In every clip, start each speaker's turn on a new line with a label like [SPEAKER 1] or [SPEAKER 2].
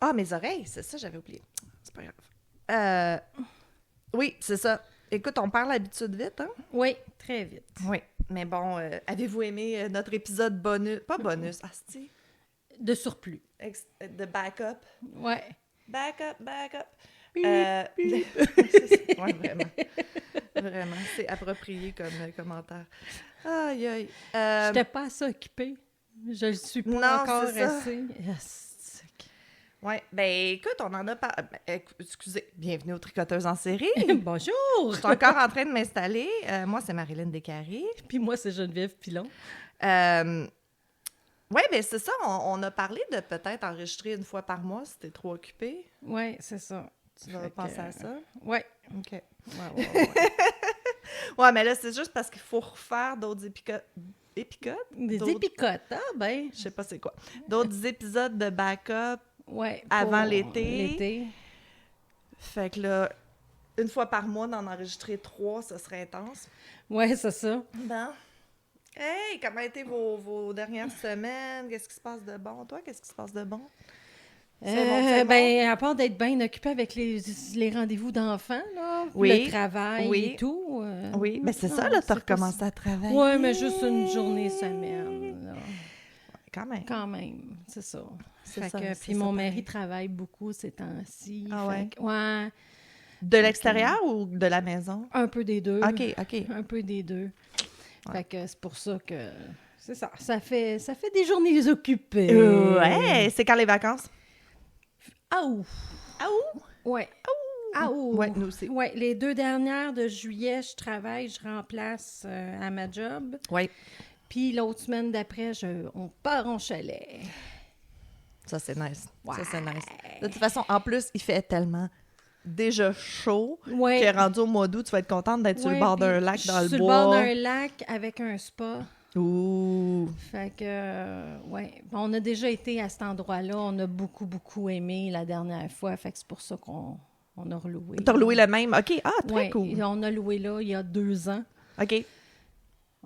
[SPEAKER 1] Ah, mes oreilles, c'est ça, j'avais oublié. C'est pas grave. Oui, c'est ça. Écoute, on parle l'habitude vite, hein?
[SPEAKER 2] Oui, très vite.
[SPEAKER 1] Oui. Mais bon, avez-vous aimé notre épisode bonus? Pas bonus, asti.
[SPEAKER 2] De surplus.
[SPEAKER 1] De backup.
[SPEAKER 2] Ouais.
[SPEAKER 1] Backup.
[SPEAKER 2] Bip, bip.
[SPEAKER 1] Oui, vraiment. Vraiment, c'est approprié comme commentaire. Aïe, aïe.
[SPEAKER 2] J'étais pas assez occupée. Je le suis pas
[SPEAKER 1] Non,
[SPEAKER 2] encore
[SPEAKER 1] c'est ça.
[SPEAKER 2] assez.
[SPEAKER 1] Oui, ben écoute, on en a pas. Excusez, bienvenue aux Tricoteuses en série.
[SPEAKER 2] Bonjour!
[SPEAKER 1] Je suis encore en train de m'installer. Moi, c'est Marilyn Descaries.
[SPEAKER 2] Puis moi, c'est Geneviève Pilon.
[SPEAKER 1] Oui, ben c'est ça. On a parlé de peut-être enregistrer une fois par mois si t'es trop occupé.
[SPEAKER 2] Oui, c'est ça.
[SPEAKER 1] Tu vas penser à ça?
[SPEAKER 2] Oui.
[SPEAKER 1] OK.
[SPEAKER 2] Ouais.
[SPEAKER 1] Ouais, mais là, c'est juste parce qu'il faut refaire d'autres épicotes.
[SPEAKER 2] Des
[SPEAKER 1] D'autres-
[SPEAKER 2] épicotes, ah ben.
[SPEAKER 1] Je sais pas c'est quoi. D'autres épisodes de backup.
[SPEAKER 2] Ouais.
[SPEAKER 1] Avant
[SPEAKER 2] pour
[SPEAKER 1] l'été. Fait que là, une fois par mois, d'en enregistrer 3, ce serait intense.
[SPEAKER 2] Ouais, c'est ça.
[SPEAKER 1] Bon. Hey, comment étaient vos dernières semaines? Qu'est-ce qui se passe de bon? Toi, qu'est-ce qui se passe de bon? C'est bon?
[SPEAKER 2] Ben, à part d'être bien occupé avec les rendez-vous d'enfants, là,
[SPEAKER 1] Oui,
[SPEAKER 2] le travail
[SPEAKER 1] oui.
[SPEAKER 2] et tout.
[SPEAKER 1] Oui, mais c'est
[SPEAKER 2] non,
[SPEAKER 1] ça, là, t'as
[SPEAKER 2] c'est pas
[SPEAKER 1] recommencé à travailler.
[SPEAKER 2] Oui, mais juste une journée semaine. Là.
[SPEAKER 1] Quand même.
[SPEAKER 2] Quand même, c'est ça.
[SPEAKER 1] C'est
[SPEAKER 2] Fait
[SPEAKER 1] ça,
[SPEAKER 2] que,
[SPEAKER 1] c'est
[SPEAKER 2] puis
[SPEAKER 1] ça,
[SPEAKER 2] mon
[SPEAKER 1] pareil.
[SPEAKER 2] mari travaille beaucoup ces temps-ci.
[SPEAKER 1] Ah
[SPEAKER 2] fait
[SPEAKER 1] ouais?
[SPEAKER 2] que- ouais,
[SPEAKER 1] De l'extérieur ou de la maison?
[SPEAKER 2] un peu des deux.
[SPEAKER 1] OK.
[SPEAKER 2] Un peu des deux.
[SPEAKER 1] Ouais.
[SPEAKER 2] Fait que c'est pour ça que... C'est ça. Ça fait des journées occupées.
[SPEAKER 1] Ouais, c'est quand les vacances?
[SPEAKER 2] Aou! Ouais. Aou!
[SPEAKER 1] Ouais, nous aussi.
[SPEAKER 2] Ouais, les 2 dernières de juillet, je travaille, je remplace à ma job.
[SPEAKER 1] Oui.
[SPEAKER 2] Puis l'autre semaine d'après, on part en chalet.
[SPEAKER 1] Ça, c'est nice.
[SPEAKER 2] Ouais.
[SPEAKER 1] Ça, c'est nice. De toute façon, en plus, il fait tellement déjà chaud
[SPEAKER 2] Ouais.
[SPEAKER 1] que rendu au mois d'août, tu vas être contente d'être sur le
[SPEAKER 2] Ouais,
[SPEAKER 1] bord d'un
[SPEAKER 2] puis
[SPEAKER 1] lac dans le
[SPEAKER 2] sur
[SPEAKER 1] bois.
[SPEAKER 2] le bord d'un lac avec un spa.
[SPEAKER 1] Ouh!
[SPEAKER 2] Fait que, ouais. On a déjà été à cet endroit-là. On a beaucoup, beaucoup aimé la dernière fois. Fait que c'est pour ça qu'on a reloué.
[SPEAKER 1] T'as reloué le même? OK. Ah, très
[SPEAKER 2] Ouais,
[SPEAKER 1] cool.
[SPEAKER 2] on a loué là il y a 2 ans.
[SPEAKER 1] OK.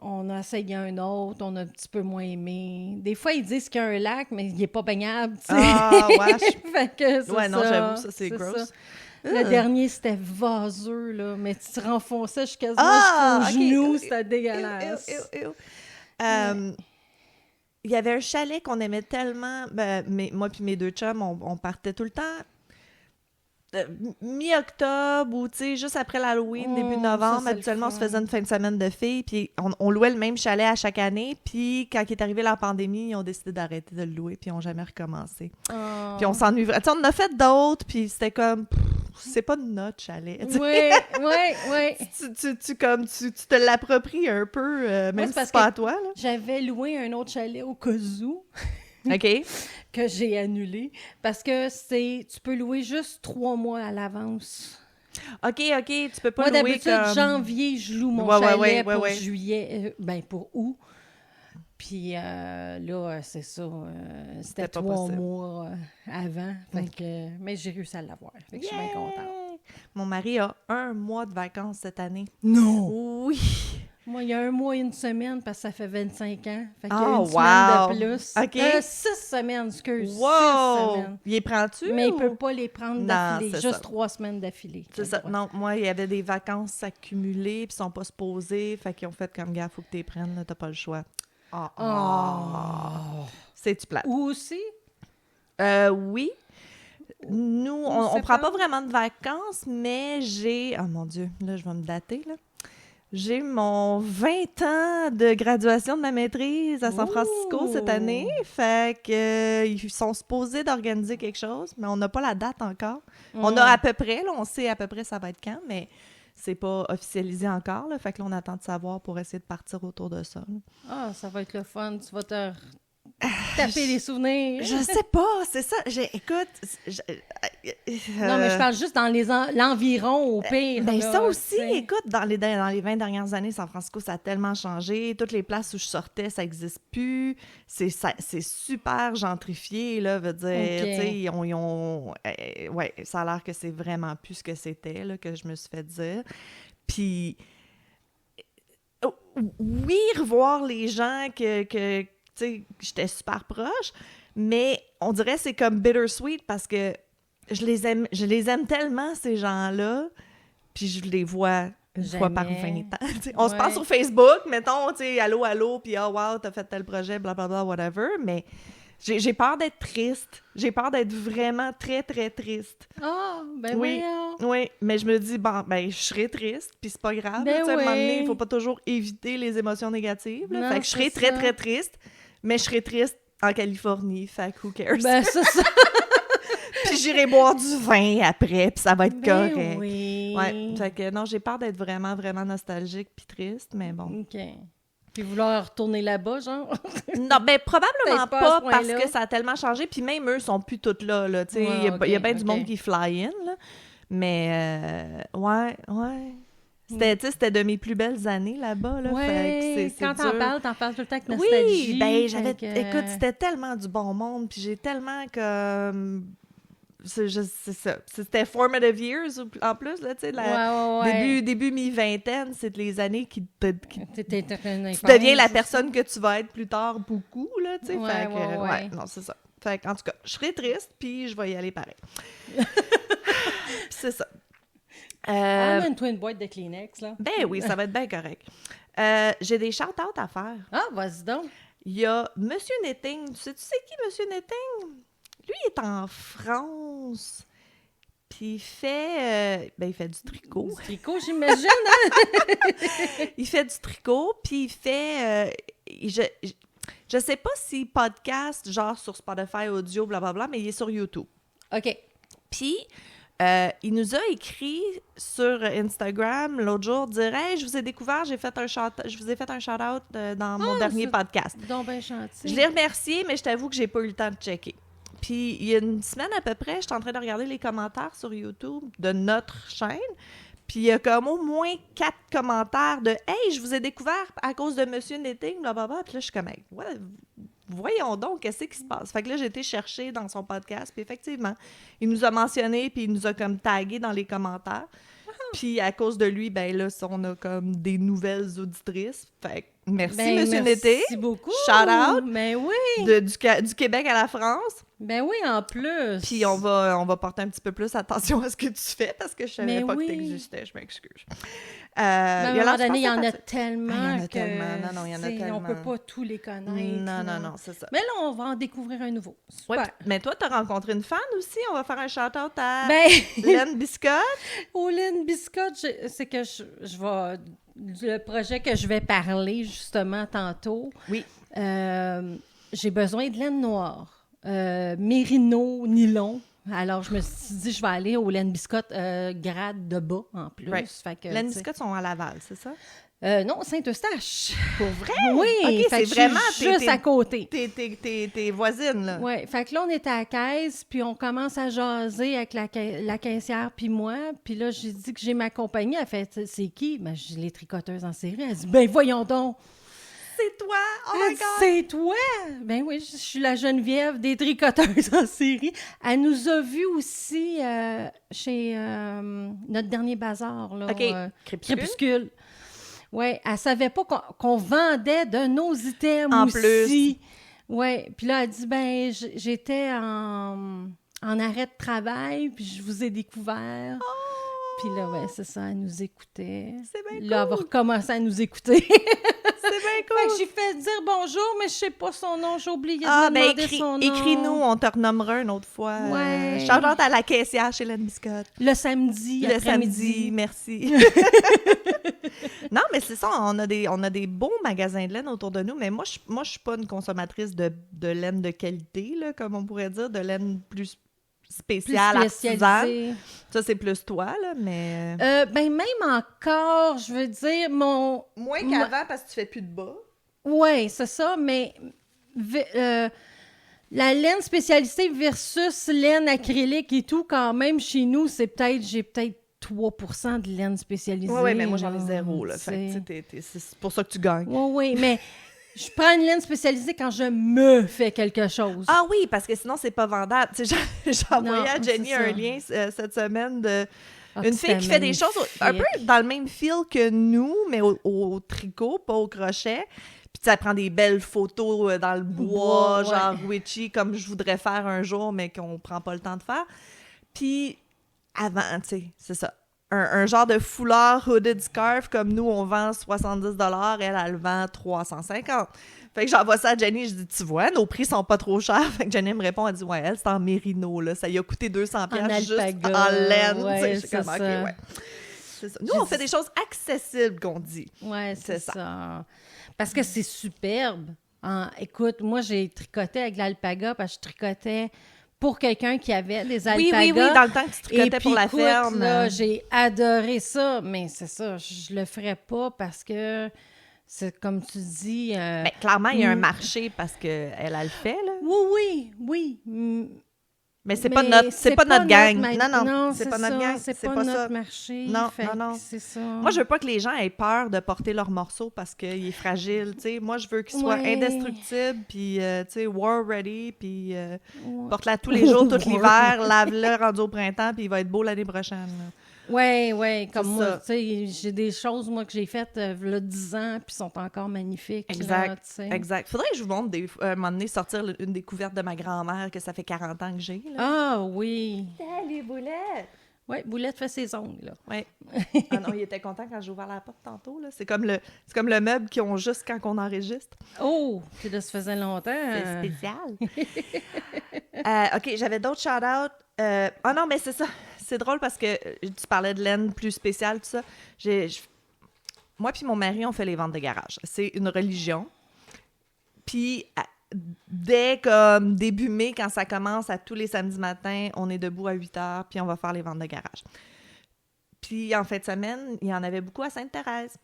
[SPEAKER 2] On a essayé un autre, on a un petit peu moins aimé. Des fois, ils disent qu'il y a un lac, mais il n'est pas baignable, tu sais.
[SPEAKER 1] Ah, wesh.
[SPEAKER 2] Fait que c'est
[SPEAKER 1] Ouais, non,
[SPEAKER 2] ça.
[SPEAKER 1] j'avoue, ça, c'est gross.
[SPEAKER 2] ça. Le dernier, c'était vaseux, là, mais tu te renfonçais jusqu'à
[SPEAKER 1] Ah,
[SPEAKER 2] jusqu'aux
[SPEAKER 1] OK.
[SPEAKER 2] genoux, c'était dégueulasse.
[SPEAKER 1] Il y avait un chalet qu'on aimait tellement. Moi puis mes 2 chums, on partait tout le temps mi-octobre ou, tu sais, juste après l'Halloween, début
[SPEAKER 2] Ça,
[SPEAKER 1] novembre.
[SPEAKER 2] c'est le
[SPEAKER 1] Habituellement, on se
[SPEAKER 2] fun.
[SPEAKER 1] faisait une fin de semaine de filles, puis on louait le même chalet à chaque année. Puis quand est arrivée la pandémie, ils ont décidé d'arrêter de le louer, puis ils n'ont jamais recommencé.
[SPEAKER 2] Ah.
[SPEAKER 1] Puis on s'ennuie. Tu sais, on en a fait d'autres, puis c'était comme... c'est pas notre chalet. Tu sais.
[SPEAKER 2] Oui.
[SPEAKER 1] Tu te l'appropries un peu, même si
[SPEAKER 2] c'est parce
[SPEAKER 1] c'est pas
[SPEAKER 2] que-
[SPEAKER 1] à toi, là.
[SPEAKER 2] J'avais loué un autre chalet au Kazoo
[SPEAKER 1] OK.
[SPEAKER 2] que j'ai annulé parce que tu peux louer juste 3 mois à l'avance.
[SPEAKER 1] OK, tu peux pas
[SPEAKER 2] Moi,
[SPEAKER 1] louer
[SPEAKER 2] d'habitude,
[SPEAKER 1] comme...
[SPEAKER 2] janvier, je loue mon
[SPEAKER 1] Ouais,
[SPEAKER 2] chalet pour
[SPEAKER 1] ouais.
[SPEAKER 2] juillet, pour août. Puis là, c'est ça, c'était
[SPEAKER 1] pas
[SPEAKER 2] 3
[SPEAKER 1] possible.
[SPEAKER 2] mois avant. Fait que, mais j'ai réussi à l'avoir. Fait que je suis bien contente.
[SPEAKER 1] Mon mari a 1 mois de vacances cette année.
[SPEAKER 2] Non!
[SPEAKER 1] Oui!
[SPEAKER 2] Moi, il y a 1 mois et 1 semaine parce que ça fait 25 ans. Fait qu'il y a
[SPEAKER 1] Oh,
[SPEAKER 2] une semaine
[SPEAKER 1] wow!
[SPEAKER 2] de plus.
[SPEAKER 1] OK.
[SPEAKER 2] 6 semaines, excuse. 6
[SPEAKER 1] Wow!
[SPEAKER 2] semaines.
[SPEAKER 1] Il les prend-tu?
[SPEAKER 2] Mais il
[SPEAKER 1] ou-
[SPEAKER 2] peut pas les prendre
[SPEAKER 1] Non,
[SPEAKER 2] d'affilée.
[SPEAKER 1] c'est
[SPEAKER 2] Juste
[SPEAKER 1] ça.
[SPEAKER 2] 3 semaines d'affilée.
[SPEAKER 1] C'est ça. Non, moi, il y avait des vacances accumulées, puis ils sont pas supposés. Fait qu'ils ont fait comme, gars, faut que tu les prennes, là, t'as pas le choix. C'est-tu plate?
[SPEAKER 2] Ou aussi,
[SPEAKER 1] Oui. Nous, on
[SPEAKER 2] c'est
[SPEAKER 1] prend
[SPEAKER 2] pas-
[SPEAKER 1] pas vraiment de vacances, mais j'ai... Oh mon Dieu, là, je vais me dater, là. J'ai mon 20 ans de graduation de ma maîtrise à San Francisco cette année. Fait que ils sont supposés d'organiser quelque chose, mais on n'a pas la date encore. On a à peu près, là, on sait à peu près ça va être quand, mais c'est pas officialisé encore. Là, fait que là, on attend de savoir pour essayer de partir autour de ça. Là.
[SPEAKER 2] ça va être le fun. Tu vas te taper les souvenirs.
[SPEAKER 1] Je sais pas, c'est ça. Écoute...
[SPEAKER 2] Non, mais je parle juste dans l'environ, au pire.
[SPEAKER 1] Ben
[SPEAKER 2] là,
[SPEAKER 1] ça aussi,
[SPEAKER 2] tu sais.
[SPEAKER 1] écoute, dans les 20 dernières années, San Francisco, ça a tellement changé. Toutes les places où je sortais, ça n'existe plus. C'est super gentrifié, là, veut dire.
[SPEAKER 2] Ok.
[SPEAKER 1] Tu sais, ouais, ça a l'air que c'est vraiment plus ce que c'était, là, que je me suis fait dire. Puis, oui, revoir les gens que tu sais, j'étais super proche, Mais on dirait que c'est comme bittersweet parce que je les aime tellement, ces gens-là, puis je les vois une fois par 20 ans. On se parle sur Facebook, mettons, tu sais, allô, allô, puis oh wow, t'as fait tel projet, blablabla, whatever, mais j'ai peur d'être triste. J'ai peur d'être vraiment très, très triste.
[SPEAKER 2] Ah, ben
[SPEAKER 1] oui. Oui, mais je me dis, bon, ben, je serai triste, puis c'est pas grave.
[SPEAKER 2] Ben
[SPEAKER 1] À un moment donné, il
[SPEAKER 2] oui.
[SPEAKER 1] faut pas toujours éviter les émotions négatives. Là.
[SPEAKER 2] Non,
[SPEAKER 1] Fait que je serai
[SPEAKER 2] c'est
[SPEAKER 1] très,
[SPEAKER 2] ça.
[SPEAKER 1] très triste, mais je serai triste en Californie. Fait que who cares?
[SPEAKER 2] Ben, c'est ça.
[SPEAKER 1] Puis j'irai boire du vin après, puis ça va être
[SPEAKER 2] Ben
[SPEAKER 1] correct.
[SPEAKER 2] oui.
[SPEAKER 1] Ouais, fait que non, j'ai peur d'être vraiment, vraiment nostalgique puis triste, mais bon.
[SPEAKER 2] OK. Puis vouloir retourner là-bas, genre?
[SPEAKER 1] Non, ben probablement
[SPEAKER 2] Peut-être pas à
[SPEAKER 1] pas
[SPEAKER 2] ce
[SPEAKER 1] parce
[SPEAKER 2] point-là.
[SPEAKER 1] que ça a tellement changé, puis même eux sont plus toutes là, tu sais.
[SPEAKER 2] Ouais,
[SPEAKER 1] il y a bien
[SPEAKER 2] ok.
[SPEAKER 1] du monde qui fly in, là. Mais, ouais. C'était de mes plus belles années là-bas, là. Fait que
[SPEAKER 2] Ouais,
[SPEAKER 1] c'est
[SPEAKER 2] quand
[SPEAKER 1] dur.
[SPEAKER 2] t'en parles tout le temps avec nostalgie.
[SPEAKER 1] Oui, ben
[SPEAKER 2] fait que-
[SPEAKER 1] écoute, c'était tellement du bon monde, puis j'ai tellement comme... C'est ça. C'était formative years en plus, là, tu sais,
[SPEAKER 2] Ouais.
[SPEAKER 1] début mi-vingtaine, c'est les années qui
[SPEAKER 2] T'étais
[SPEAKER 1] tu deviens la personne que tu vas être plus tard beaucoup, là, tu sais.
[SPEAKER 2] Ouais,
[SPEAKER 1] fait que,
[SPEAKER 2] ouais.
[SPEAKER 1] non, c'est ça. Fait que, en tout cas, je serai triste, puis je vais y aller pareil. C'est ça.
[SPEAKER 2] On a une twin boîte de Kleenex, là.
[SPEAKER 1] Ben oui, ça va être bien correct. J'ai des shout-outs à faire.
[SPEAKER 2] Ah, vas-y donc.
[SPEAKER 1] Il y a Monsieur Netting. Tu sais qui, Monsieur Netting? Lui, il est en France. Puis il fait du tricot.
[SPEAKER 2] Du tricot, j'imagine.
[SPEAKER 1] Il fait du tricot, puis il fait... je sais pas s'il podcast, genre sur Spotify audio, blablabla, mais il est sur YouTube.
[SPEAKER 2] OK.
[SPEAKER 1] Puis, il nous a écrit sur Instagram l'autre jour, dire « Hey, je vous ai découvert, je vous ai fait un shout-out dans mon dernier podcast. »
[SPEAKER 2] Donc, ben gentil.
[SPEAKER 1] Je l'ai remercié, mais je t'avoue que j'ai pas eu le temps de checker. Puis, il y a une semaine à peu près, j'étais en train de regarder les commentaires sur YouTube de notre chaîne. Puis, il y a comme au moins 4 commentaires de « Hey, je vous ai découvert à cause de Monsieur Netting, blablabla. » Puis là, je suis comme hey, ouais, voyons donc, qu'est-ce qui se passe? Fait que là, j'ai été chercher dans son podcast. Puis effectivement, il nous a mentionné, puis il nous a comme tagué dans les commentaires. Puis à cause de lui, ben là, on a comme des nouvelles auditrices. Fait que merci, Monsieur Netting.
[SPEAKER 2] Merci beaucoup.
[SPEAKER 1] Shout out.
[SPEAKER 2] Ben oui.
[SPEAKER 1] Du Québec à la France.
[SPEAKER 2] Ben oui, en plus.
[SPEAKER 1] Puis on va porter un petit peu plus attention à ce que tu fais parce que je savais
[SPEAKER 2] Mais
[SPEAKER 1] pas
[SPEAKER 2] oui.
[SPEAKER 1] que t'existais, je m'excuse.
[SPEAKER 2] Mais à un moment donné, il y en a
[SPEAKER 1] lancé
[SPEAKER 2] tellement.
[SPEAKER 1] Ah, il y en a
[SPEAKER 2] que,
[SPEAKER 1] tellement. Non, il y en a
[SPEAKER 2] tu sais,
[SPEAKER 1] tellement.
[SPEAKER 2] On peut pas tous les connaître.
[SPEAKER 1] Non, c'est ça.
[SPEAKER 2] Mais là, on va en découvrir un nouveau. Super.
[SPEAKER 1] Ouais, mais toi, t'as rencontré une fan aussi. On va faire un shout-out à
[SPEAKER 2] Ben,
[SPEAKER 1] Len Biscotte.
[SPEAKER 2] Pauline Biscotte, c'est que je vais... Le projet que je vais parler, justement, tantôt.
[SPEAKER 1] Oui.
[SPEAKER 2] J'ai besoin de laine noire. Mérino, nylon. Alors, je me suis dit, je vais aller au laine biscotte grade de bas, en plus.
[SPEAKER 1] Right.
[SPEAKER 2] Fait que,
[SPEAKER 1] Laine
[SPEAKER 2] tu sais,
[SPEAKER 1] Biscotte sont à Laval, c'est ça?
[SPEAKER 2] non, Saint-Eustache.
[SPEAKER 1] Pour vrai?
[SPEAKER 2] Oui,
[SPEAKER 1] OK,
[SPEAKER 2] fait
[SPEAKER 1] c'est
[SPEAKER 2] que
[SPEAKER 1] vraiment...
[SPEAKER 2] je suis juste à côté.
[SPEAKER 1] Tes voisines, là.
[SPEAKER 2] Oui, fait que là, on est à la caisse, puis on commence à jaser avec la caissière puis moi. Puis là, j'ai dit que j'ai ma compagnie. Elle fait, c'est qui? Ben, j'ai les tricoteuses en série. Elle dit, ben voyons donc.
[SPEAKER 1] C'est toi! Oh
[SPEAKER 2] Elle
[SPEAKER 1] my
[SPEAKER 2] dit,
[SPEAKER 1] God!
[SPEAKER 2] c'est toi? Ben oui, je suis la Geneviève des tricoteuses en série. Elle nous a vus aussi chez notre dernier bazar, là.
[SPEAKER 1] OK.
[SPEAKER 2] Crépuscule. Oui, elle savait pas qu'on vendait de nos items
[SPEAKER 1] En
[SPEAKER 2] aussi. Oui, puis là, elle dit, ben, j'étais en arrêt de travail, puis je vous ai découvert. Puis là, ben, c'est ça, elle nous écoutait.
[SPEAKER 1] C'est bien
[SPEAKER 2] Là, elle va
[SPEAKER 1] cool.
[SPEAKER 2] recommencer à nous écouter.
[SPEAKER 1] C'est bien
[SPEAKER 2] Fait que
[SPEAKER 1] cool!
[SPEAKER 2] j'ai fait dire bonjour, mais je sais pas son nom. J'ai oublié de
[SPEAKER 1] Ah,
[SPEAKER 2] lui
[SPEAKER 1] ben
[SPEAKER 2] demander son nom.
[SPEAKER 1] écris-nous, on te renommera une autre fois.
[SPEAKER 2] Ouais.
[SPEAKER 1] Shout-out à la caissière chez Len Biscotte.
[SPEAKER 2] Le samedi,
[SPEAKER 1] Le
[SPEAKER 2] après-midi.
[SPEAKER 1] samedi, merci. Non, mais c'est ça, on a des beaux magasins de laine autour de nous, mais moi, je suis pas une consommatrice de laine de qualité, là, comme on pourrait dire, de laine plus
[SPEAKER 2] Plus
[SPEAKER 1] spéciale, artisan.
[SPEAKER 2] spécialisé.
[SPEAKER 1] Ça, c'est plus toi, là, mais...
[SPEAKER 2] Ben, même encore, je veux dire, mon...
[SPEAKER 1] Moins qu'avant, parce que tu fais plus de bas.
[SPEAKER 2] Oui, c'est ça, mais la laine spécialisée versus laine acrylique et tout, quand même, chez nous, j'ai peut-être 3% de laine spécialisée.
[SPEAKER 1] Oui, mais moi, j'en ai
[SPEAKER 2] là,
[SPEAKER 1] zéro, là.
[SPEAKER 2] tu
[SPEAKER 1] Fait
[SPEAKER 2] sais.
[SPEAKER 1] que, c'est pour ça que tu gagnes.
[SPEAKER 2] Oui, mais je prends une laine spécialisée quand je me fais quelque chose.
[SPEAKER 1] Ah oui, parce que sinon, c'est pas vendable. Tu sais, j'ai envoyé à
[SPEAKER 2] Non,
[SPEAKER 1] Jenny
[SPEAKER 2] c'est
[SPEAKER 1] un
[SPEAKER 2] ça.
[SPEAKER 1] lien cette semaine de...
[SPEAKER 2] Ah,
[SPEAKER 1] Une
[SPEAKER 2] c'était
[SPEAKER 1] fille qui fait des choses un peu
[SPEAKER 2] magnifique.
[SPEAKER 1] dans le même fil que nous, mais au tricot, pas au crochet. Puis tu sais, elle prend des belles photos dans le bois,
[SPEAKER 2] Ouais.
[SPEAKER 1] genre witchy, comme je voudrais faire un jour, mais qu'on prend pas le temps de faire. Puis avant, tu sais, c'est ça. Un genre de foulard hooded scarf comme nous, on vend 70 $, elle vend 350. Fait que j'envoie ça à Jenny, je dis, tu vois, nos prix sont pas trop chers. Fait que Jenny me répond, elle dit, ouais, elle, c'est en mérino, là. Ça lui a coûté 200$ juste
[SPEAKER 2] alpaga,
[SPEAKER 1] en laine.
[SPEAKER 2] ouais,
[SPEAKER 1] Tu sais, je suis
[SPEAKER 2] c'est
[SPEAKER 1] comme, OK,
[SPEAKER 2] ça.
[SPEAKER 1] ouais. C'est ça. Nous, on fait des choses accessibles, qu'on dit.
[SPEAKER 2] Ouais, c'est
[SPEAKER 1] C'est
[SPEAKER 2] ça. Parce que c'est superbe. Écoute, moi, j'ai tricoté avec l'alpaga parce que je tricotais pour quelqu'un qui avait des alpagas.
[SPEAKER 1] Oui, dans le temps que tu
[SPEAKER 2] Et
[SPEAKER 1] tricotais
[SPEAKER 2] puis,
[SPEAKER 1] pour la
[SPEAKER 2] écoute,
[SPEAKER 1] ferme.
[SPEAKER 2] là, j'ai adoré ça, mais c'est ça, je le ferais pas parce que c'est comme tu dis.
[SPEAKER 1] Ben, clairement, il y a un marché parce qu'elle a le fait, là.
[SPEAKER 2] Oui.
[SPEAKER 1] Mais c'est pas notre gang. Non, c'est pas notre gang.
[SPEAKER 2] C'est
[SPEAKER 1] C'est
[SPEAKER 2] pas
[SPEAKER 1] pas
[SPEAKER 2] notre
[SPEAKER 1] ça.
[SPEAKER 2] marché.
[SPEAKER 1] Non,
[SPEAKER 2] fait que
[SPEAKER 1] non.
[SPEAKER 2] c'est ça.
[SPEAKER 1] Moi, je veux pas que les gens aient peur de porter leur morceau parce qu'il est fragile, tu sais. Moi, je veux qu'il soit
[SPEAKER 2] Ouais.
[SPEAKER 1] indestructible, puis, tu sais, war ready, puis
[SPEAKER 2] Ouais.
[SPEAKER 1] porte-la tous les jours, tout l'hiver, lave-le rendu au printemps, puis il va être beau l'année prochaine. Là.
[SPEAKER 2] Oui, comme
[SPEAKER 1] C'est
[SPEAKER 2] moi,
[SPEAKER 1] ça.
[SPEAKER 2] tu sais, j'ai des choses, moi, que j'ai faites là, 10 ans, puis sont encore magnifiques.
[SPEAKER 1] Exact,
[SPEAKER 2] là, tu sais.
[SPEAKER 1] exact. Faudrait que je vous montre, un moment donné, sortir une découverte de ma grand-mère que ça fait 40 ans que j'ai, là.
[SPEAKER 2] Ah oui.
[SPEAKER 1] Salut, Boulette!
[SPEAKER 2] Oui, Boulette fait ses ongles, là.
[SPEAKER 1] Oui. Ah non, il était content quand j'ai ouvert la porte tantôt, là. C'est comme le meuble qu'ils ont juste quand on enregistre.
[SPEAKER 2] Oh, puis là, ça faisait longtemps.
[SPEAKER 1] C'est spécial. OK, j'avais d'autres shout-outs. Ah non, mais c'est ça. C'est drôle parce que tu parlais de laine plus spéciale, tout ça. Moi puis mon mari, on fait les ventes de garage. C'est une religion. Puis dès comme début mai, quand ça commence, à tous les samedis matins, on est debout à 8h, puis on va faire les ventes de garage. Puis en fin de semaine, il y en avait beaucoup à Sainte-Thérèse.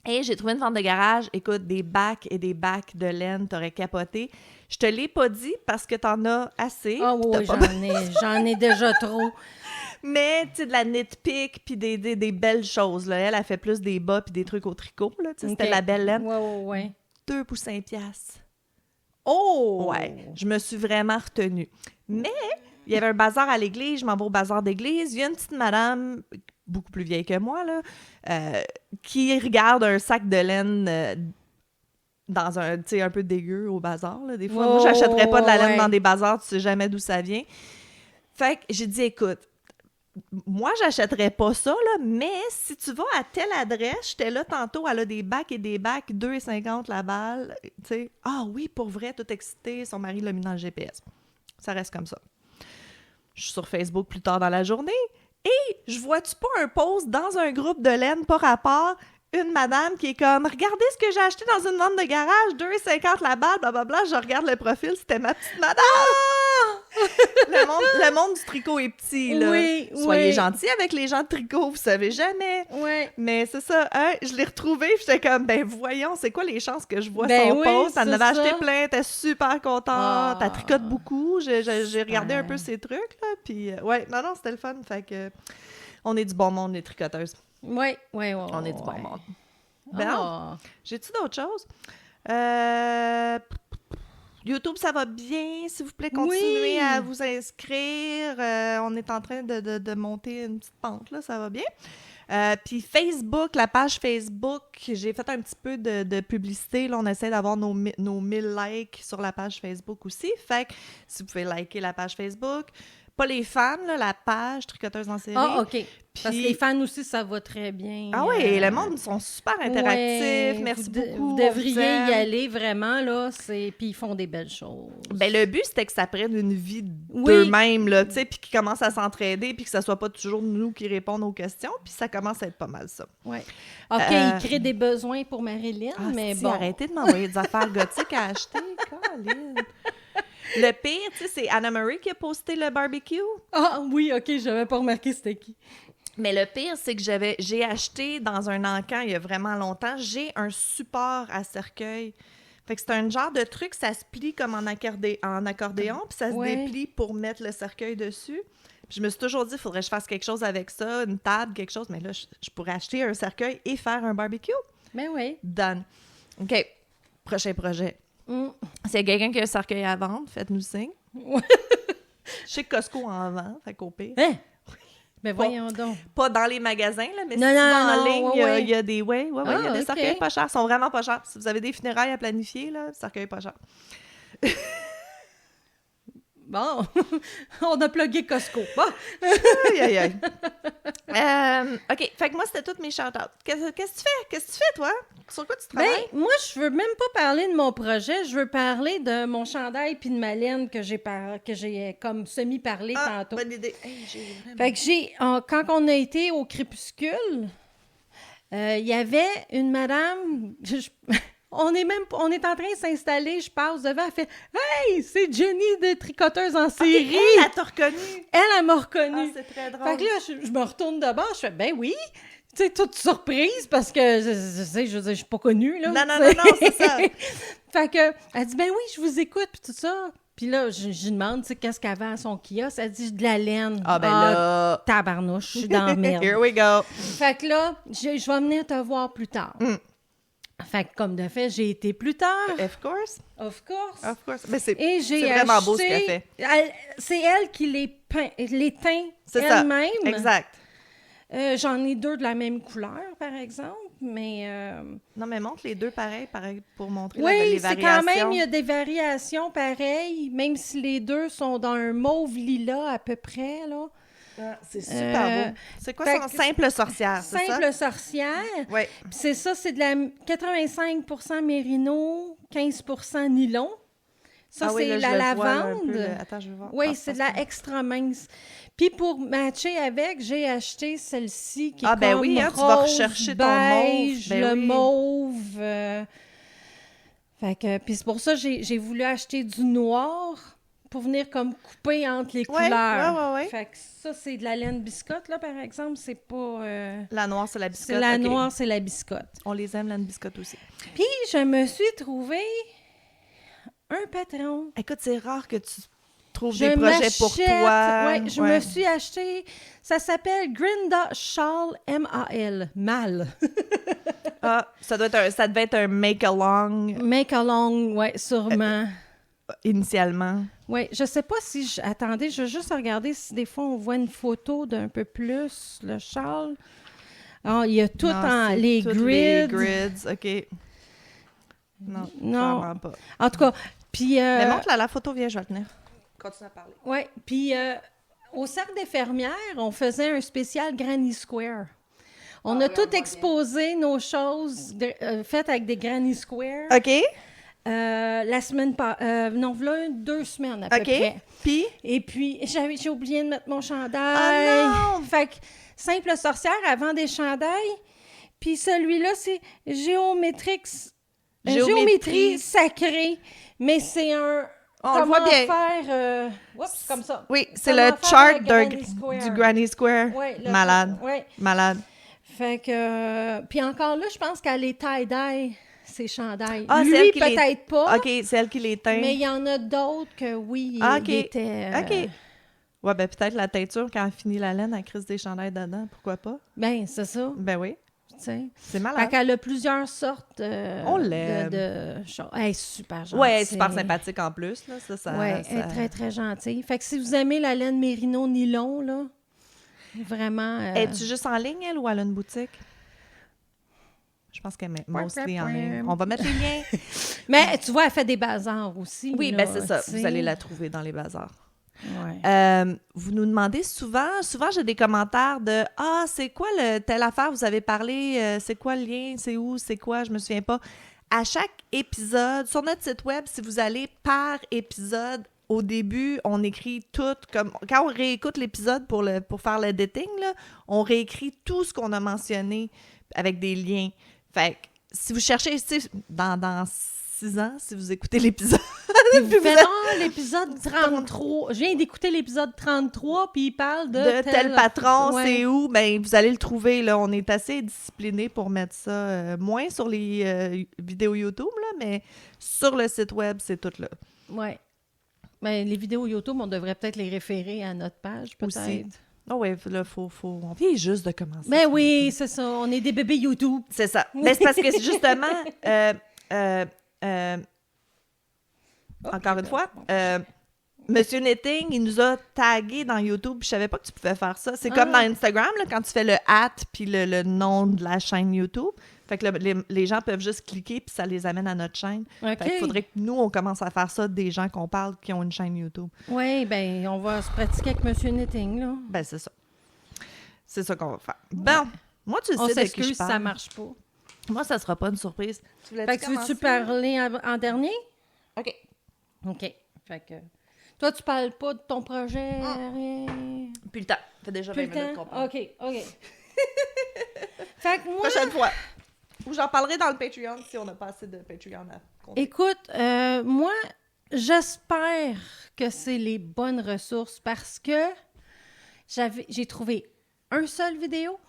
[SPEAKER 1] Et j'ai trouvé une vente de garage. Écoute, des bacs et des bacs de laine, t'aurais capoté. Je te l'ai pas dit parce que t'en as assez.
[SPEAKER 2] Ah
[SPEAKER 1] puis
[SPEAKER 2] oui,
[SPEAKER 1] t'as pas-
[SPEAKER 2] j'en ai déjà trop.
[SPEAKER 1] Mais, tu sais, de la nitpick puis des belles choses, là. Elle a fait plus des bas puis des trucs au tricot, là. Tu sais, c'était de la belle laine.
[SPEAKER 2] Oui.
[SPEAKER 1] 2 pour 5 piastres.
[SPEAKER 2] Oh!
[SPEAKER 1] Ouais, je me suis vraiment retenue. Mais, il y avait un bazar à l'église, je m'en vais au bazar d'église. Il y a une petite madame, beaucoup plus vieille que moi, là, qui regarde un sac de laine dans un, tu sais, un peu dégueu au bazar, là, des fois. Moi, j'achèterais pas de la laine dans des bazars, tu sais jamais d'où ça vient. Fait que j'ai dit, écoute, moi, j'achèterais pas ça, là, mais si tu vas à telle adresse, j'étais là tantôt, elle a des bacs et des bacs, 2,50 la balle, tu sais. Ah oui, pour vrai, tout excité, son mari l'a mis dans le GPS. Ça reste comme ça. Je suis sur Facebook plus tard dans la journée et je vois-tu pas un post dans un groupe de laine par rapport, une madame qui est comme « Regardez ce que j'ai acheté dans une vente de garage, 2,50 la balle, blablabla. » Je regarde le profil, c'était ma petite madame! Le monde du tricot est petit, là.
[SPEAKER 2] Oui,
[SPEAKER 1] Soyez
[SPEAKER 2] oui.
[SPEAKER 1] gentils avec les gens de tricot, vous savez jamais.
[SPEAKER 2] Oui.
[SPEAKER 1] Mais c'est ça, hein, je l'ai retrouvé, puis j'étais comme, ben voyons, c'est quoi les chances que je vois
[SPEAKER 2] Ben
[SPEAKER 1] son
[SPEAKER 2] oui,
[SPEAKER 1] post? Elle en
[SPEAKER 2] c'est
[SPEAKER 1] avait
[SPEAKER 2] ça.
[SPEAKER 1] acheté plein, elle était super contente,
[SPEAKER 2] Ah.
[SPEAKER 1] elle tricote beaucoup, j'ai regardé un
[SPEAKER 2] Super.
[SPEAKER 1] peu ses trucs, là, puis ouais, non, c'était le fun, fait que on est du bon monde, les tricoteuses.
[SPEAKER 2] Oui.
[SPEAKER 1] On est du bon monde. Ben,
[SPEAKER 2] Ah.
[SPEAKER 1] j'ai-tu d'autres choses? YouTube, ça va bien. S'il vous plaît, continuez
[SPEAKER 2] Oui.
[SPEAKER 1] à vous inscrire. On est en train de monter une petite pente, là. Ça va bien. Puis Facebook, la page Facebook, j'ai fait un petit peu de publicité. Là, on essaie d'avoir nos 1000 likes sur la page Facebook aussi. Fait que si vous pouvez liker la page Facebook, pas les fans, là, la page Tricoteuse en série.
[SPEAKER 2] Ah, OK. Parce que
[SPEAKER 1] Puis-
[SPEAKER 2] les fans aussi, ça va très bien.
[SPEAKER 1] Ah oui, le monde sont super interactifs.
[SPEAKER 2] Ouais,
[SPEAKER 1] Merci
[SPEAKER 2] vous
[SPEAKER 1] beaucoup.
[SPEAKER 2] Vous
[SPEAKER 1] on
[SPEAKER 2] devriez
[SPEAKER 1] vous aime.
[SPEAKER 2] y aller vraiment, là. Puis ils font des belles choses.
[SPEAKER 1] Ben, le but, c'était que ça prenne une vie
[SPEAKER 2] Oui.
[SPEAKER 1] d'eux-mêmes, là, tu sais, puis qu'ils commencent à s'entraider, puis que ça soit pas toujours nous qui répondons aux questions, puis ça commence à être pas mal ça.
[SPEAKER 2] Ouais. OK, ils créent des besoins pour Marilyn,
[SPEAKER 1] Ah,
[SPEAKER 2] mais
[SPEAKER 1] si,
[SPEAKER 2] bon.
[SPEAKER 1] arrêtez de m'envoyer des affaires gothiques à acheter, Colin. Le pire, tu sais, c'est Anna-Marie qui a posté le barbecue.
[SPEAKER 2] Ah oui, OK, j'avais pas remarqué c'était qui.
[SPEAKER 1] Mais le pire, c'est que j'ai acheté dans un encan il y a vraiment longtemps, j'ai un support à cercueil. Fait que c'est un genre de truc, ça se plie comme en accordéon, puis ça se
[SPEAKER 2] Ouais.
[SPEAKER 1] déplie pour mettre le cercueil dessus. Puis je me suis toujours dit, il faudrait que je fasse quelque chose avec ça, une table, quelque chose. Mais là, je pourrais acheter un cercueil et faire un barbecue.
[SPEAKER 2] Ben oui.
[SPEAKER 1] Done. OK. Prochain projet.
[SPEAKER 2] Mm.
[SPEAKER 1] S'il y a quelqu'un qui a un cercueil à vendre, faites-nous signe.
[SPEAKER 2] Ouais.
[SPEAKER 1] Je sais que Costco en vend, fait qu'au pire.
[SPEAKER 2] Hein? Ben voyons donc.
[SPEAKER 1] Pas dans les magasins, là, mais
[SPEAKER 2] Non,
[SPEAKER 1] si tu vas
[SPEAKER 2] non,
[SPEAKER 1] en
[SPEAKER 2] non,
[SPEAKER 1] ligne,
[SPEAKER 2] ouais.
[SPEAKER 1] il y a des... il y a des
[SPEAKER 2] ok.
[SPEAKER 1] cercueils pas chers. Ils sont vraiment pas chers. Si vous avez des funérailles à planifier, là, cercueils pas chers.
[SPEAKER 2] Bon, on a plugué Costco. Bon.
[SPEAKER 1] Aïe, aïe, aïe. OK, fait que moi, c'était toutes mes shout-outs. Qu'est-ce que tu fais? Qu'est-ce que tu fais, toi? Sur quoi tu travailles?
[SPEAKER 2] Ben, moi, je veux même pas parler de mon projet. Je veux parler de mon chandail puis de ma laine que j'ai comme semi-parlé tantôt.
[SPEAKER 1] Bonne idée. Hey, j'ai vraiment...
[SPEAKER 2] Fait que quand on a été au crépuscule, il y avait une madame... On est en train de s'installer, je passe devant, elle fait « Hey, c'est Jenny de Tricoteuse en série!
[SPEAKER 1] Elle t'a reconnue!
[SPEAKER 2] Elle m'a reconnue.
[SPEAKER 1] C'est très drôle.
[SPEAKER 2] Fait que là, je me retourne de bord, je fais « Ben oui! » Tu sais, toute surprise parce que, je suis pas connue, là.
[SPEAKER 1] Non, c'est ça.
[SPEAKER 2] Fait que, elle dit « Ben oui, je vous écoute, puis tout ça. » Puis là, je lui demande, tu sais, qu'est-ce qu'elle avait à son kiosque. Elle dit « De la laine. »
[SPEAKER 1] Ah, ben là...
[SPEAKER 2] Tabarnouche, je suis dans la merde.
[SPEAKER 1] Here we go.
[SPEAKER 2] Fait que là, je vais venir te voir plus tard. Fait que, comme de fait, j'ai été plus tard.
[SPEAKER 1] Of course.
[SPEAKER 2] Of course.
[SPEAKER 1] Of course. Mais c'est
[SPEAKER 2] C'est
[SPEAKER 1] vraiment beau ce qu'elle fait.
[SPEAKER 2] C'est elle qui les teint
[SPEAKER 1] C'est ça.
[SPEAKER 2] elle-même.
[SPEAKER 1] Exact.
[SPEAKER 2] J'en ai 2 de la même couleur, par exemple, mais...
[SPEAKER 1] Non, mais montre les deux pareil pour montrer les
[SPEAKER 2] Oui, c'est
[SPEAKER 1] variations.
[SPEAKER 2] quand même, il y a des variations pareilles, même si les deux sont dans un mauve lilas à peu près, là.
[SPEAKER 1] C'est super beau. C'est quoi son simple sorcière, c'est ça?
[SPEAKER 2] Simple sorcière.
[SPEAKER 1] Oui.
[SPEAKER 2] Puis c'est ça, c'est de la 85% mérino, 15% nylon. Ça, c'est la lavande.
[SPEAKER 1] Attends, je vais voir.
[SPEAKER 2] Oui, c'est de la extra mince. Puis pour matcher avec, j'ai acheté celle-ci qui est
[SPEAKER 1] ben
[SPEAKER 2] comme
[SPEAKER 1] oui, hein,
[SPEAKER 2] rose,
[SPEAKER 1] tu vas rechercher ton
[SPEAKER 2] beige,
[SPEAKER 1] mauve. Ben
[SPEAKER 2] le
[SPEAKER 1] oui.
[SPEAKER 2] mauve. Fait que, puis c'est pour ça que j'ai voulu acheter du noir pour venir comme couper entre les couleurs.
[SPEAKER 1] Ouais.
[SPEAKER 2] Fait que ça, c'est de la laine biscotte, là, par exemple. C'est pas...
[SPEAKER 1] La noire, c'est la biscotte.
[SPEAKER 2] c'est la
[SPEAKER 1] ok.
[SPEAKER 2] noire, c'est la biscotte.
[SPEAKER 1] On les aime, la biscotte aussi.
[SPEAKER 2] Puis je me suis trouvé un patron.
[SPEAKER 1] Écoute, c'est rare que tu trouves
[SPEAKER 2] Je
[SPEAKER 1] des projets pour
[SPEAKER 2] m'achète-
[SPEAKER 1] toi.
[SPEAKER 2] Ouais, je me suis acheté... Ça s'appelle Grinda Shawl M-A-L. Mal.
[SPEAKER 1] Ça devait être un make-along
[SPEAKER 2] Make along, ouais, sûrement.
[SPEAKER 1] initialement.
[SPEAKER 2] Oui, je sais pas si... Attendez, je veux juste regarder si des fois on voit une photo d'un peu plus, le châle. Ah, il y a tout
[SPEAKER 1] Non, c'est
[SPEAKER 2] les
[SPEAKER 1] toutes
[SPEAKER 2] grids.
[SPEAKER 1] les grids, OK. Non,
[SPEAKER 2] Non.
[SPEAKER 1] clairement pas.
[SPEAKER 2] En tout cas, puis...
[SPEAKER 1] Mais montre-la la photo, viens, je vais la tenir. Continue à parler.
[SPEAKER 2] Oui, puis au Cercle des fermières, on faisait un spécial Granny Square. On a tout exposé nos choses faites avec des Granny Square.
[SPEAKER 1] OK.
[SPEAKER 2] La semaine non, voilà 2 semaines à peu
[SPEAKER 1] OK.
[SPEAKER 2] près.
[SPEAKER 1] Puis?
[SPEAKER 2] Et puis, j'ai oublié de mettre mon chandail.
[SPEAKER 1] Ah non!
[SPEAKER 2] Fait que, simple sorcière, avant des chandails. Puis celui-là, c'est géométrie sacrée. Mais c'est un...
[SPEAKER 1] On le voit bien.
[SPEAKER 2] faire... oups, comme ça.
[SPEAKER 1] Oui, c'est
[SPEAKER 2] Comment
[SPEAKER 1] le
[SPEAKER 2] faire
[SPEAKER 1] chart
[SPEAKER 2] Granny Square.
[SPEAKER 1] du Granny Square.
[SPEAKER 2] Ouais,
[SPEAKER 1] Malade.
[SPEAKER 2] Ouais.
[SPEAKER 1] Malade.
[SPEAKER 2] Fait que... puis encore là, je pense qu'elle est tie-dye, ces chandails.
[SPEAKER 1] Ah, c'est
[SPEAKER 2] Lui,
[SPEAKER 1] elle qui
[SPEAKER 2] peut-être pas.
[SPEAKER 1] OK, c'est elle qui les teint.
[SPEAKER 2] Mais il y en a d'autres que oui,
[SPEAKER 1] Ah, OK.
[SPEAKER 2] il était...
[SPEAKER 1] OK. Ouais, ben peut-être la teinture, quand elle finit la laine, elle crisse des chandails dedans. Pourquoi pas?
[SPEAKER 2] Ben, c'est ça.
[SPEAKER 1] Ben oui.
[SPEAKER 2] Tu sais.
[SPEAKER 1] C'est
[SPEAKER 2] Fait
[SPEAKER 1] malade.
[SPEAKER 2] qu'elle a plusieurs sortes
[SPEAKER 1] On l'aime.
[SPEAKER 2] de choses. Elle est super gentille.
[SPEAKER 1] Ouais, elle est super sympathique en plus. Là. Ça,
[SPEAKER 2] Ouais, elle est très, très gentille. Fait que si vous aimez la laine mérino nylon, là, vraiment...
[SPEAKER 1] Es-tu juste en ligne, elle, ou elle a une boutique? Je pense qu'elle met mostly en ligne. On va mettre les liens.
[SPEAKER 2] Mais tu vois, elle fait des bazars aussi.
[SPEAKER 1] Oui,
[SPEAKER 2] là,
[SPEAKER 1] ben c'est ça.
[SPEAKER 2] tu sais.
[SPEAKER 1] Vous allez la trouver dans les bazars.
[SPEAKER 2] Ouais.
[SPEAKER 1] Vous nous demandez souvent j'ai des commentaires de « Ah, c'est quoi telle affaire, vous avez parlé, c'est quoi le lien, c'est où, c'est quoi, je me souviens pas. » À chaque épisode, sur notre site web, si vous allez par épisode, au début, on écrit tout, comme quand on réécoute l'épisode pour faire le dating, là, on réécrit tout ce qu'on a mentionné avec des liens. Fait que si vous cherchez, dans 6 ans, si vous écoutez l'épisode...
[SPEAKER 2] Puis vous l'épisode 33. Je viens d'écouter l'épisode 33, puis il parle de
[SPEAKER 1] tel patron,
[SPEAKER 2] ouais.
[SPEAKER 1] c'est où? Ben, vous allez le trouver, là. On est assez disciplinés pour mettre ça, moins sur les vidéos YouTube, là, mais sur le site web, c'est tout là.
[SPEAKER 2] Oui. Ben, les vidéos YouTube, on devrait peut-être les référer à notre page, peut-être.
[SPEAKER 1] Aussi. Ah oui, là, on vient juste de commencer.
[SPEAKER 2] Ben oui, c'est ça. On est des bébés YouTube.
[SPEAKER 1] C'est ça. Mais c'est parce que, justement, encore une fois, Monsieur Knitting, il nous a tagués dans YouTube. Je savais pas que tu pouvais faire ça. C'est comme dans Instagram, là, quand tu fais le @ puis le nom de la chaîne YouTube. Fait que les gens peuvent juste cliquer puis ça les amène à notre chaîne.
[SPEAKER 2] OK.
[SPEAKER 1] Fait qu'il faudrait que nous, on commence à faire ça des gens qu'on parle qui ont une chaîne YouTube.
[SPEAKER 2] Oui, ben on va se pratiquer avec Monsieur Knitting, là.
[SPEAKER 1] Ben, c'est ça. C'est ça qu'on va faire. Bon, moi, tu
[SPEAKER 2] On
[SPEAKER 1] sais de qui
[SPEAKER 2] s'excuse
[SPEAKER 1] je
[SPEAKER 2] si
[SPEAKER 1] parle.
[SPEAKER 2] ça marche pas.
[SPEAKER 1] Moi, ça sera pas une surprise. Tu
[SPEAKER 2] Fait que tu veux-tu parler en dernier?
[SPEAKER 1] OK.
[SPEAKER 2] OK. Fait que... Toi, tu parles pas de ton projet?
[SPEAKER 1] Puis le temps. Ça fait déjà 20 minutes qu'on parle.
[SPEAKER 2] OK. Fait que moi...
[SPEAKER 1] Prochaine fois. Ou j'en parlerai dans le Patreon si on n'a pas assez de Patreon à compter.
[SPEAKER 2] Écoute, moi, j'espère que c'est les bonnes ressources parce que j'ai trouvé un seul vidéo,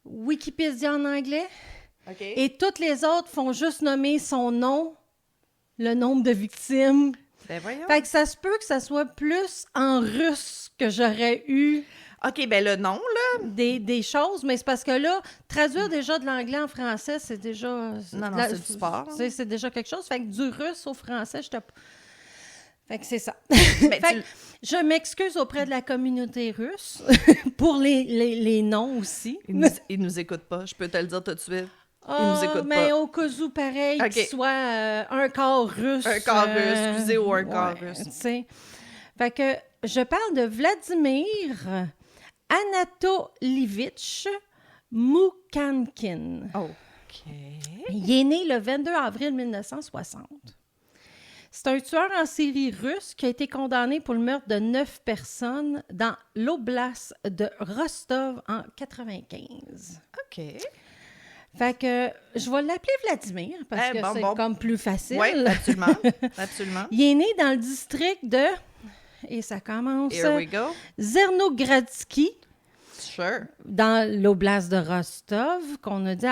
[SPEAKER 2] Wikipédia en anglais,
[SPEAKER 1] OK.
[SPEAKER 2] et toutes les autres font juste nommer son nom, le nombre de victimes.
[SPEAKER 1] Ben voyons.
[SPEAKER 2] Fait que ça se peut que ça soit plus en russe que j'aurais eu
[SPEAKER 1] OK, ben le nom, là.
[SPEAKER 2] des choses, mais c'est parce que là, traduire déjà de l'anglais en français, c'est déjà...
[SPEAKER 1] Non, c'est du sport.
[SPEAKER 2] C'est déjà quelque chose. Fait que du russe au français, Fait que c'est ça.
[SPEAKER 1] Ben,
[SPEAKER 2] Fait que je m'excuse auprès de la communauté russe pour les noms aussi.
[SPEAKER 1] Ils nous écoutent pas, je peux te le dire tout de suite. Ils nous écoutent
[SPEAKER 2] mais
[SPEAKER 1] pas.
[SPEAKER 2] au cas où, pareil,
[SPEAKER 1] OK.
[SPEAKER 2] qu'il soit un quart russe.
[SPEAKER 1] Un quart russe, excusez, ou un quart russe.
[SPEAKER 2] Tu sais. Fait que je parle de Vladimir Anatolievitch Moukhankin.
[SPEAKER 1] OK.
[SPEAKER 2] Il est né le 22 avril 1960. C'est un tueur en série russe qui a été condamné pour le meurtre de 9 personnes dans l'oblast de Rostov en 95.
[SPEAKER 1] OK.
[SPEAKER 2] Fait que je vais l'appeler Vladimir parce que c'est comme plus facile.
[SPEAKER 1] Oui, absolument. Absolument.
[SPEAKER 2] Il est né dans le district de... Et ça commence...
[SPEAKER 1] Here we go.
[SPEAKER 2] Zernogradsky,
[SPEAKER 1] Sure.
[SPEAKER 2] dans l'oblast de Rostov, qu'on a dit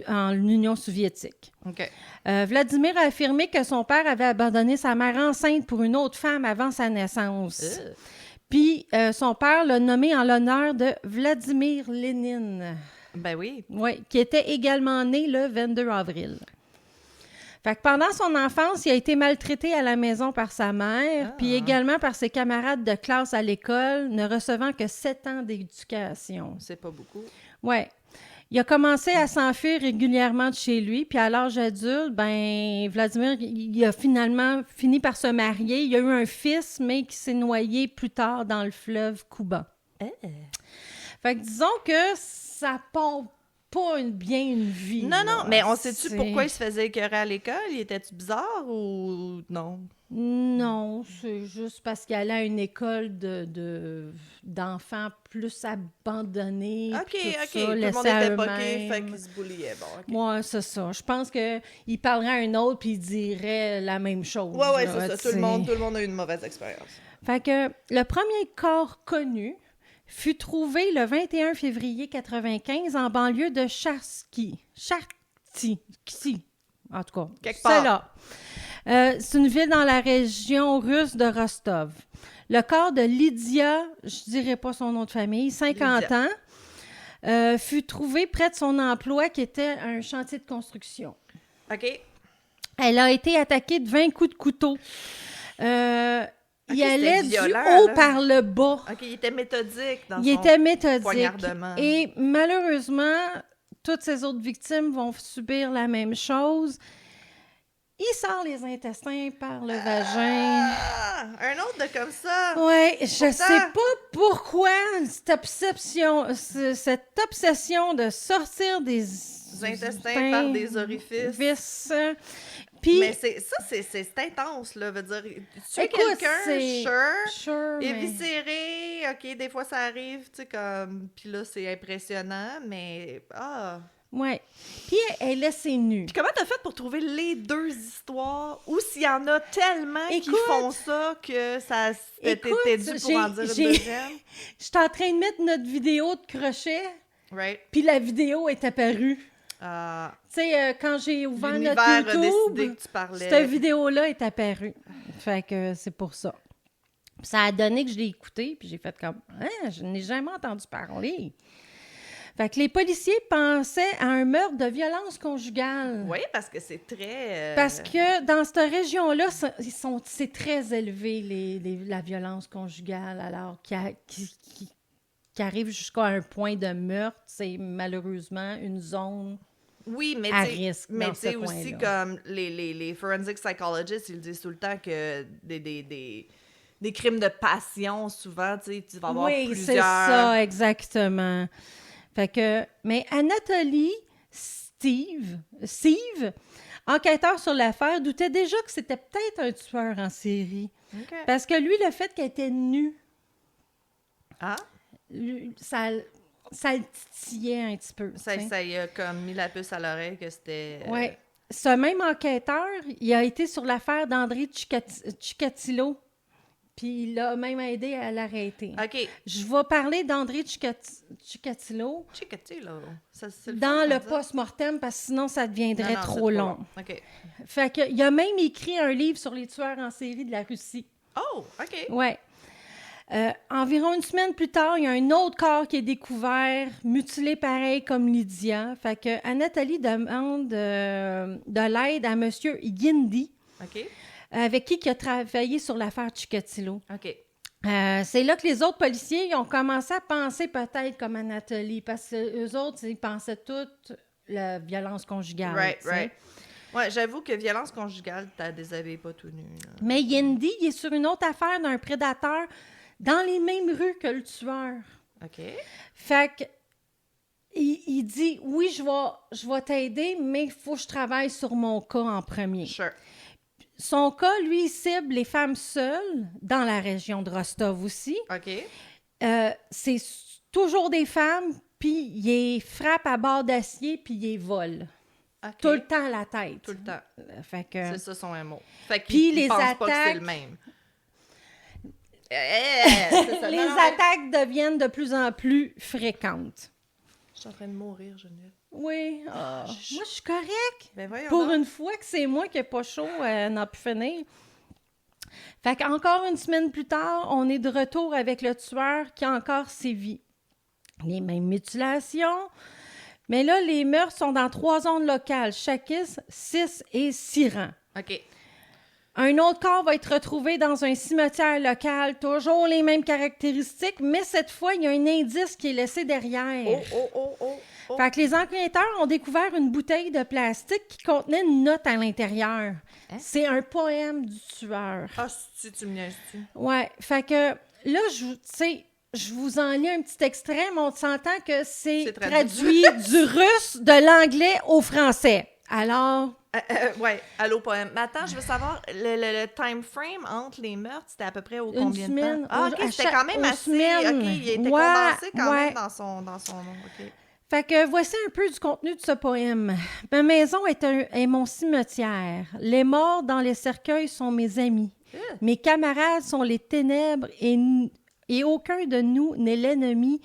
[SPEAKER 2] en Union soviétique.
[SPEAKER 1] OK.
[SPEAKER 2] Vladimir a affirmé que son père avait abandonné sa mère enceinte pour une autre femme avant sa naissance. Puis son père l'a nommé en l'honneur de Vladimir Lénine.
[SPEAKER 1] Ben oui.
[SPEAKER 2] Oui, qui était également né le 22 avril. Fait que pendant son enfance, il a été maltraité à la maison par sa mère, puis également par ses camarades de classe à l'école, ne recevant que 7 ans d'éducation.
[SPEAKER 1] C'est pas beaucoup.
[SPEAKER 2] Ouais. Il a commencé à s'enfuir régulièrement de chez lui, puis à l'âge adulte, ben Vladimir, il a finalement fini par se marier. Il a eu un fils, mais qui s'est noyé plus tard dans le fleuve Kouba. Fait que disons que ça pompe pas bien une vie.
[SPEAKER 1] Non,
[SPEAKER 2] là.
[SPEAKER 1] mais on sait-tu pourquoi il se faisait écœurer à l'école? Il était-tu bizarre ou non?
[SPEAKER 2] Non, c'est juste parce qu'il allait à une école d'enfants plus abandonnés.
[SPEAKER 1] OK,
[SPEAKER 2] puis tout
[SPEAKER 1] OK.
[SPEAKER 2] ça,
[SPEAKER 1] Tout le
[SPEAKER 2] laissés
[SPEAKER 1] monde
[SPEAKER 2] à
[SPEAKER 1] était poqué,
[SPEAKER 2] eux-mêmes.
[SPEAKER 1] fait qu'il se bouliait. Bon, OK.
[SPEAKER 2] Moi, c'est ça. Je pense qu'il parlerait à un autre puis il dirait la même chose.
[SPEAKER 1] Ouais,
[SPEAKER 2] là,
[SPEAKER 1] c'est ça.
[SPEAKER 2] tu sais.
[SPEAKER 1] Tout le monde a eu une mauvaise expérience.
[SPEAKER 2] Fait que le premier corps connu fut trouvé le 21 février 1995 en banlieue de Charki. En tout cas,
[SPEAKER 1] Quelque
[SPEAKER 2] c'est
[SPEAKER 1] part.
[SPEAKER 2] là. C'est une ville dans la région russe de Rostov. Le corps de Lydia, je dirais pas son nom de famille, 50
[SPEAKER 1] Lydia.
[SPEAKER 2] ans, fut trouvé près de son emploi qui était un chantier de construction.
[SPEAKER 1] OK.
[SPEAKER 2] Elle a été attaquée de 20 coups de couteau. Il allait du
[SPEAKER 1] violent,
[SPEAKER 2] haut
[SPEAKER 1] là.
[SPEAKER 2] par le bas.
[SPEAKER 1] OK, il était méthodique dans
[SPEAKER 2] Il
[SPEAKER 1] son
[SPEAKER 2] était méthodique.
[SPEAKER 1] poignardement.
[SPEAKER 2] Et malheureusement, toutes ces autres victimes vont subir la même chose. Il sort les intestins par le vagin.
[SPEAKER 1] Ah! Un autre de comme ça!
[SPEAKER 2] Oui, je
[SPEAKER 1] Pourtant-
[SPEAKER 2] sais pas pourquoi cette obsession de sortir des
[SPEAKER 1] intestins par des orifices.
[SPEAKER 2] vis. Puis,
[SPEAKER 1] Mais c'est intense, là. Veut dire, tu es
[SPEAKER 2] écoute,
[SPEAKER 1] quelqu'un,
[SPEAKER 2] sure, mais...
[SPEAKER 1] éviscéré, OK, des fois ça arrive, tu sais, comme... Puis là, c'est impressionnant, mais...
[SPEAKER 2] Ouais. Puis, elle laisse ses nus.
[SPEAKER 1] Puis comment t'as fait pour trouver les deux histoires? Ou s'il y en a tellement qui
[SPEAKER 2] Écoute,
[SPEAKER 1] font ça que ça
[SPEAKER 2] écoute,
[SPEAKER 1] t'es dû pour en dire une deuxième?
[SPEAKER 2] Je suis en train de mettre notre vidéo de crochet,
[SPEAKER 1] Right.
[SPEAKER 2] puis la vidéo est apparue. Tu
[SPEAKER 1] Ah,
[SPEAKER 2] sais, quand j'ai ouvert
[SPEAKER 1] l'univers
[SPEAKER 2] notre
[SPEAKER 1] a décidé
[SPEAKER 2] YouTube,
[SPEAKER 1] que tu parlais.
[SPEAKER 2] cette vidéo-là est apparue. Fait que c'est pour ça. Puis ça a donné que je l'ai écouté, puis j'ai fait comme « Ah, je n'ai jamais entendu parler. » Fait que les policiers pensaient à un meurtre de violence conjugale.
[SPEAKER 1] Oui, parce que c'est très...
[SPEAKER 2] Parce que dans cette région-là, c'est très élevé, la violence conjugale, alors qui arrive jusqu'à un point de meurtre. C'est malheureusement une zone
[SPEAKER 1] oui, mais
[SPEAKER 2] à risque
[SPEAKER 1] mais
[SPEAKER 2] dans
[SPEAKER 1] tu sais
[SPEAKER 2] ce
[SPEAKER 1] aussi,
[SPEAKER 2] coin-là.
[SPEAKER 1] comme les forensic psychologists, ils disent tout le temps que des crimes de passion, souvent, tu sais, tu vas avoir
[SPEAKER 2] Oui,
[SPEAKER 1] plusieurs...
[SPEAKER 2] c'est ça, exactement. Fait que, mais Anatoly Steve, enquêteur sur l'affaire, doutait déjà que c'était peut-être un tueur en série.
[SPEAKER 1] OK.
[SPEAKER 2] Parce que lui, le fait qu'elle était nue,
[SPEAKER 1] Ah?
[SPEAKER 2] ça le titillait un petit peu.
[SPEAKER 1] Ça y a comme mis la puce à l'oreille que c'était...
[SPEAKER 2] Oui. Ce même enquêteur, il a été sur l'affaire d'André Chikatilo, puis il l'a même aidé à l'arrêter.
[SPEAKER 1] OK.
[SPEAKER 2] Je vais parler d'André Chikatilo
[SPEAKER 1] Chikatilo. C'est
[SPEAKER 2] dans le
[SPEAKER 1] post
[SPEAKER 2] post-mortem, parce que sinon, ça deviendrait trop long.
[SPEAKER 1] OK.
[SPEAKER 2] Fait que, il a même écrit un livre sur les tueurs en série de la Russie.
[SPEAKER 1] Oh, OK.
[SPEAKER 2] Ouais. Environ une semaine plus tard, il y a un autre corps qui est découvert, mutilé pareil comme Lydia. Fait que Anatoly demande de l'aide à M. Yindi,
[SPEAKER 1] OK.
[SPEAKER 2] avec qui il a travaillé sur l'affaire Chikatilo.
[SPEAKER 1] OK.
[SPEAKER 2] C'est là que les autres policiers ils ont commencé à penser peut-être comme Anatoly, parce que eux autres, ils pensaient toute la violence conjugale.
[SPEAKER 1] Right,
[SPEAKER 2] t'sais.
[SPEAKER 1] right. Ouais, j'avoue que violence conjugale, t'as déshabillé pas tout nu. Là.
[SPEAKER 2] Mais Yindi, il est sur une autre affaire d'un prédateur dans les mêmes rues que le tueur.
[SPEAKER 1] OK.
[SPEAKER 2] Fait que, il dit, oui, je vais t'aider, mais il faut que je travaille sur mon cas en premier.
[SPEAKER 1] Sure.
[SPEAKER 2] Son cas, lui, il cible les femmes seules dans la région de Rostov aussi.
[SPEAKER 1] OK.
[SPEAKER 2] C'est toujours des femmes, puis il les frappe à barre d'acier, puis il les vole.
[SPEAKER 1] OK.
[SPEAKER 2] Tout le temps à la tête.
[SPEAKER 1] Tout le temps.
[SPEAKER 2] Fait que...
[SPEAKER 1] C'est ça son MO. Fait
[SPEAKER 2] Puis
[SPEAKER 1] qu'il
[SPEAKER 2] les
[SPEAKER 1] pense pas que c'est
[SPEAKER 2] attaques-
[SPEAKER 1] le même. C'est ça.
[SPEAKER 2] Les
[SPEAKER 1] Non, mais-
[SPEAKER 2] attaques deviennent de plus en plus fréquentes.
[SPEAKER 1] Je suis en train de mourir, Geneviève.
[SPEAKER 2] Oui. Moi, je suis correcte.
[SPEAKER 1] Ben voyons
[SPEAKER 2] Pour
[SPEAKER 1] donc.
[SPEAKER 2] une fois que c'est moi qui n'ai pas chaud, n'a pu finir. Fait qu'encore une semaine plus tard, on est de retour avec le tueur qui a encore sévi. Les mêmes mutilations. Mais là, les meurtres sont dans 3 zones locales, Chakis, 6 et Siran.
[SPEAKER 1] OK.
[SPEAKER 2] Un autre corps va être retrouvé dans un cimetière local, toujours les mêmes caractéristiques, mais cette fois, il y a un indice qui est laissé derrière.
[SPEAKER 1] Oh.
[SPEAKER 2] Fait que les enquêteurs ont découvert une bouteille de plastique qui contenait une note à l'intérieur.
[SPEAKER 1] Hein?
[SPEAKER 2] C'est un poème du tueur.
[SPEAKER 1] Ah, si tu me niaises-tu?
[SPEAKER 2] Ouais, fait que là, je vous en lis un petit extrait, mais on s'entend que c'est
[SPEAKER 1] C'est traduit.
[SPEAKER 2] traduit du russe, de l'anglais au français. Alors,
[SPEAKER 1] Ouais, allô, poème. Mais attends, je veux savoir, le time frame entre les meurtres, c'était à peu près au
[SPEAKER 2] Une
[SPEAKER 1] combien de
[SPEAKER 2] semaine,
[SPEAKER 1] temps? Ah, OK,
[SPEAKER 2] à
[SPEAKER 1] c'était
[SPEAKER 2] chaque-
[SPEAKER 1] quand même
[SPEAKER 2] aux
[SPEAKER 1] assez...
[SPEAKER 2] semaines.
[SPEAKER 1] OK, il était
[SPEAKER 2] Ouais,
[SPEAKER 1] condensé quand
[SPEAKER 2] ouais.
[SPEAKER 1] même dans son nom. OK.
[SPEAKER 2] fait que voici un peu du contenu de ce poème. Ma maison est mon cimetière. Les morts dans les cercueils sont mes amis. Mes camarades sont les ténèbres et aucun de nous n'est l'ennemi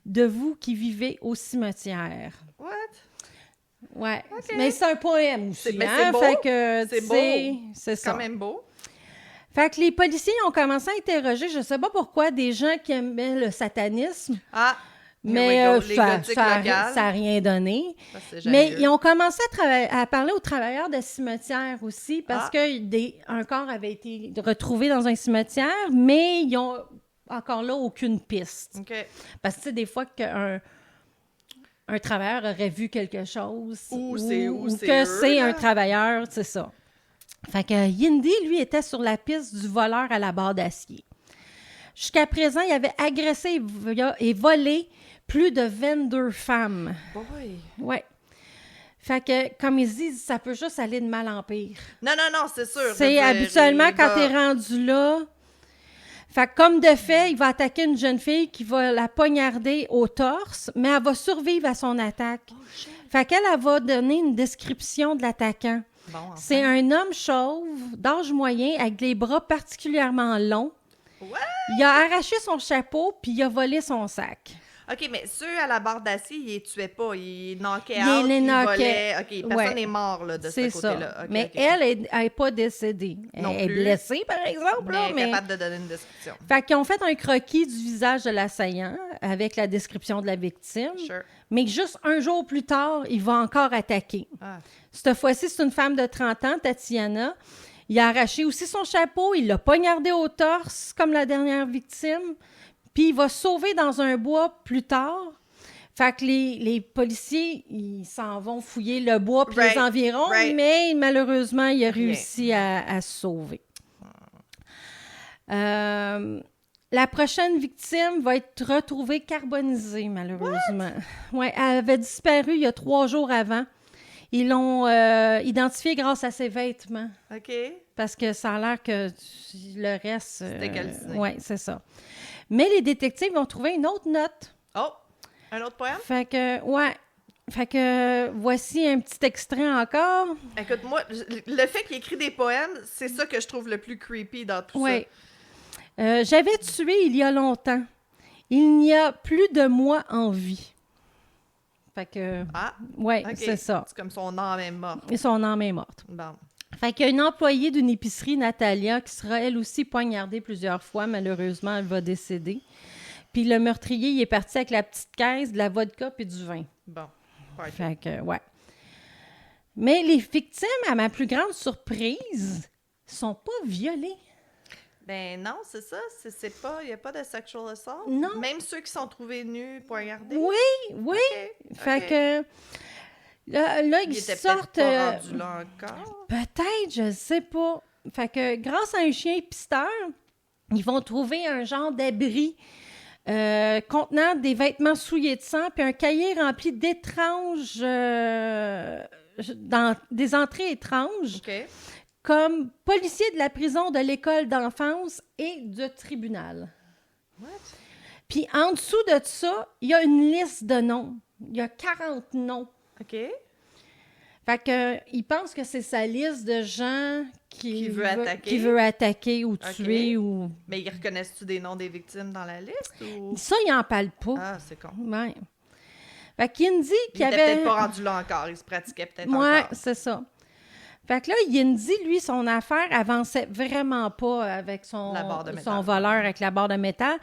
[SPEAKER 2] de vous qui vivez au cimetière.
[SPEAKER 1] What?
[SPEAKER 2] Ouais,
[SPEAKER 1] Ok.
[SPEAKER 2] mais c'est un poème aussi,
[SPEAKER 1] Mais
[SPEAKER 2] hein?
[SPEAKER 1] c'est beau.
[SPEAKER 2] Fait que,
[SPEAKER 1] C'est
[SPEAKER 2] tu
[SPEAKER 1] beau.
[SPEAKER 2] sais, c'est
[SPEAKER 1] C'est quand
[SPEAKER 2] ça.
[SPEAKER 1] même beau.
[SPEAKER 2] Fait que les policiers ont commencé à interroger, je sais pas pourquoi, des gens qui aimaient le satanisme,
[SPEAKER 1] Ah,
[SPEAKER 2] mais
[SPEAKER 1] here we go, les
[SPEAKER 2] ça
[SPEAKER 1] gothiques
[SPEAKER 2] a
[SPEAKER 1] locales.
[SPEAKER 2] rien donné.
[SPEAKER 1] Ça, c'est
[SPEAKER 2] Mais
[SPEAKER 1] jamais
[SPEAKER 2] ils ont commencé à parler aux travailleurs de cimetière aussi, parce
[SPEAKER 1] Ah.
[SPEAKER 2] que un corps avait été retrouvé dans un cimetière, mais ils ont encore là aucune piste.
[SPEAKER 1] OK.
[SPEAKER 2] Parce que tu sais, des fois qu'un un travailleur aurait vu quelque chose,
[SPEAKER 1] Ou
[SPEAKER 2] ou
[SPEAKER 1] c'est
[SPEAKER 2] que
[SPEAKER 1] eux,
[SPEAKER 2] c'est
[SPEAKER 1] là.
[SPEAKER 2] un travailleur, c'est ça. Fait que Yindi, lui, était sur la piste du voleur à la barre d'acier. Jusqu'à présent, il avait agressé et volé plus de 22 femmes.
[SPEAKER 1] Boy.
[SPEAKER 2] Ouais. Fait que, comme ils disent, ça peut juste aller de mal en pire.
[SPEAKER 1] Non, c'est sûr. Je veux
[SPEAKER 2] C'est
[SPEAKER 1] dire,
[SPEAKER 2] habituellement
[SPEAKER 1] il
[SPEAKER 2] quand
[SPEAKER 1] va-
[SPEAKER 2] t'es rendu là. Fait que, comme de fait, il va attaquer une jeune fille qui va la poignarder au torse, mais elle va survivre à son attaque.
[SPEAKER 1] Oh, shit.
[SPEAKER 2] Fait qu'elle elle va donner une description de l'attaquant.
[SPEAKER 1] Bon, enfin.
[SPEAKER 2] C'est un homme chauve, d'âge moyen, avec des bras particulièrement longs.
[SPEAKER 1] What?
[SPEAKER 2] Il a arraché son chapeau, puis il a volé son sac.
[SPEAKER 1] OK, mais ceux à la barre d'acier, ils les tuaient pas. Ils knockaient
[SPEAKER 2] Ils
[SPEAKER 1] out,
[SPEAKER 2] les
[SPEAKER 1] ils
[SPEAKER 2] knockaient.
[SPEAKER 1] volaient. OK, personne
[SPEAKER 2] Ouais.
[SPEAKER 1] n'est mort là, de ce
[SPEAKER 2] C'est
[SPEAKER 1] côté-là.
[SPEAKER 2] ça.
[SPEAKER 1] OK,
[SPEAKER 2] Mais
[SPEAKER 1] OK.
[SPEAKER 2] elle n'est pas décédée. Elle
[SPEAKER 1] Non
[SPEAKER 2] est
[SPEAKER 1] plus.
[SPEAKER 2] blessée, par exemple.
[SPEAKER 1] Mais
[SPEAKER 2] là, mais...
[SPEAKER 1] capable de donner une description.
[SPEAKER 2] Fait qu'ils ont fait un croquis du visage de l'assaillant avec la description de la victime.
[SPEAKER 1] Sure.
[SPEAKER 2] Mais juste un jour plus tard, il va encore attaquer.
[SPEAKER 1] Ah.
[SPEAKER 2] Cette fois-ci, c'est une femme de 30 ans, Tatiana. Il a arraché aussi son chapeau, il l'a poignardé au torse, comme la dernière victime. Puis il va se sauver dans un bois plus tard. Fait que les policiers, ils s'en vont fouiller le bois puis
[SPEAKER 1] Right,
[SPEAKER 2] les environs,
[SPEAKER 1] right.
[SPEAKER 2] mais malheureusement, il a
[SPEAKER 1] Rien.
[SPEAKER 2] réussi à se sauver. La prochaine victime va être retrouvée carbonisée, malheureusement. Ouais, elle avait disparu il y a 3 jours avant. Ils l'ont identifiée grâce à ses vêtements.
[SPEAKER 1] OK.
[SPEAKER 2] Parce que ça a l'air que le reste...
[SPEAKER 1] C'était calciné.
[SPEAKER 2] Oui, c'est ça. Mais les détectives ont trouvé une autre note.
[SPEAKER 1] Oh, un autre poème?
[SPEAKER 2] Fait que, ouais. Fait que, voici un petit extrait encore.
[SPEAKER 1] Écoute, moi, le fait qu'il écrit des poèmes, c'est ça que je trouve le plus creepy dans tout
[SPEAKER 2] Oui. J'avais tué il y a longtemps. Il n'y a plus de moi en vie. Fait que,
[SPEAKER 1] ça. Ah,
[SPEAKER 2] ouais,
[SPEAKER 1] OK.
[SPEAKER 2] c'est ça.
[SPEAKER 1] C'est comme son âme est morte.
[SPEAKER 2] Et son âme est morte.
[SPEAKER 1] Bon.
[SPEAKER 2] Fait qu'il y a une employée d'une épicerie, Natalia, qui sera elle aussi poignardée plusieurs fois. Malheureusement, elle va décéder. Puis le meurtrier, il est parti avec la petite caisse, de la vodka puis du vin.
[SPEAKER 1] Bon. Parfait.
[SPEAKER 2] Fait que, ouais. Mais les victimes, à ma plus grande surprise, sont pas violées.
[SPEAKER 1] Ben non, c'est ça. C'est pas... Il n'y a pas de sexual assault.
[SPEAKER 2] Non.
[SPEAKER 1] Même ceux qui sont trouvés nus, poignardés.
[SPEAKER 2] Oui, oui.
[SPEAKER 1] OK,
[SPEAKER 2] Fait
[SPEAKER 1] OK.
[SPEAKER 2] que là
[SPEAKER 1] Il
[SPEAKER 2] ils
[SPEAKER 1] était
[SPEAKER 2] sortent.
[SPEAKER 1] peut-être pas rendu là encore.
[SPEAKER 2] Peut-être, je sais pas. Fait que grâce à un chien pisteur, ils vont trouver un genre d'abri contenant des vêtements souillés de sang puis un cahier rempli d'étranges... dans des entrées étranges,
[SPEAKER 1] OK.
[SPEAKER 2] comme policier de la prison de l'école d'enfance et de tribunal.
[SPEAKER 1] What?
[SPEAKER 2] Puis en dessous de ça, il y a une liste de noms. Il y a 40 noms.
[SPEAKER 1] OK.
[SPEAKER 2] Fait que il pense que c'est sa liste de gens
[SPEAKER 1] Qui veut attaquer.
[SPEAKER 2] qui veut attaquer ou
[SPEAKER 1] OK.
[SPEAKER 2] tuer ou...
[SPEAKER 1] Mais ils reconnaissent-tu des noms des victimes dans la liste? Ou...
[SPEAKER 2] Ça, il en parle pas.
[SPEAKER 1] Ah, c'est con.
[SPEAKER 2] Ouais. Fait qu'il dit
[SPEAKER 1] Il
[SPEAKER 2] qu'il y
[SPEAKER 1] était
[SPEAKER 2] avait...
[SPEAKER 1] peut-être pas rendu là encore. Il se pratiquait peut-être
[SPEAKER 2] Ouais,
[SPEAKER 1] encore.
[SPEAKER 2] c'est ça. Fait que là, Yindy, lui, son affaire avançait vraiment pas avec
[SPEAKER 1] La barre de métal.
[SPEAKER 2] son voleur avec la barre de métal,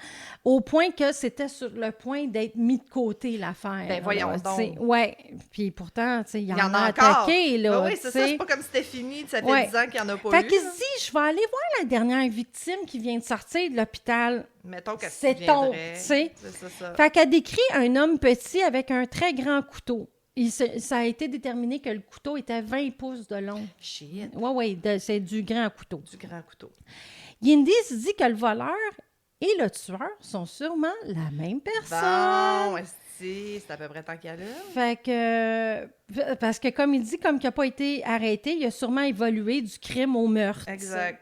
[SPEAKER 2] au point que c'était sur le point d'être mis de côté, l'affaire.
[SPEAKER 1] Ben, voyons
[SPEAKER 2] là,
[SPEAKER 1] donc.
[SPEAKER 2] t'sais. Ouais. Puis pourtant, tu sais, il
[SPEAKER 1] Il y en
[SPEAKER 2] a
[SPEAKER 1] a encore.
[SPEAKER 2] attaqué, là.
[SPEAKER 1] Ah oui, c'est ça.
[SPEAKER 2] t'sais.
[SPEAKER 1] C'est pas comme si c'était fini. Ça fait
[SPEAKER 2] Ouais.
[SPEAKER 1] 10 ans qu'il n'y en a pas
[SPEAKER 2] Fait
[SPEAKER 1] eu.
[SPEAKER 2] qu'il
[SPEAKER 1] là.
[SPEAKER 2] se dit, je vais aller voir la dernière victime qui vient de sortir de l'hôpital.
[SPEAKER 1] Mettons que
[SPEAKER 2] C'est ton, tu sais.
[SPEAKER 1] C'est ça.
[SPEAKER 2] Fait qu'elle décrit un homme petit avec un très grand couteau. Ça a été déterminé que le couteau était 20 pouces de long.
[SPEAKER 1] Shit.
[SPEAKER 2] Oui, c'est du grand couteau.
[SPEAKER 1] Du grand couteau.
[SPEAKER 2] Yindy se dit que le voleur et le tueur sont sûrement la même personne.
[SPEAKER 1] Bon, c'est à peu près tant qu'il y a là.
[SPEAKER 2] Fait que... Parce que comme il dit, comme il n'a pas été arrêté, il a sûrement évolué du crime au meurtre.
[SPEAKER 1] Exact.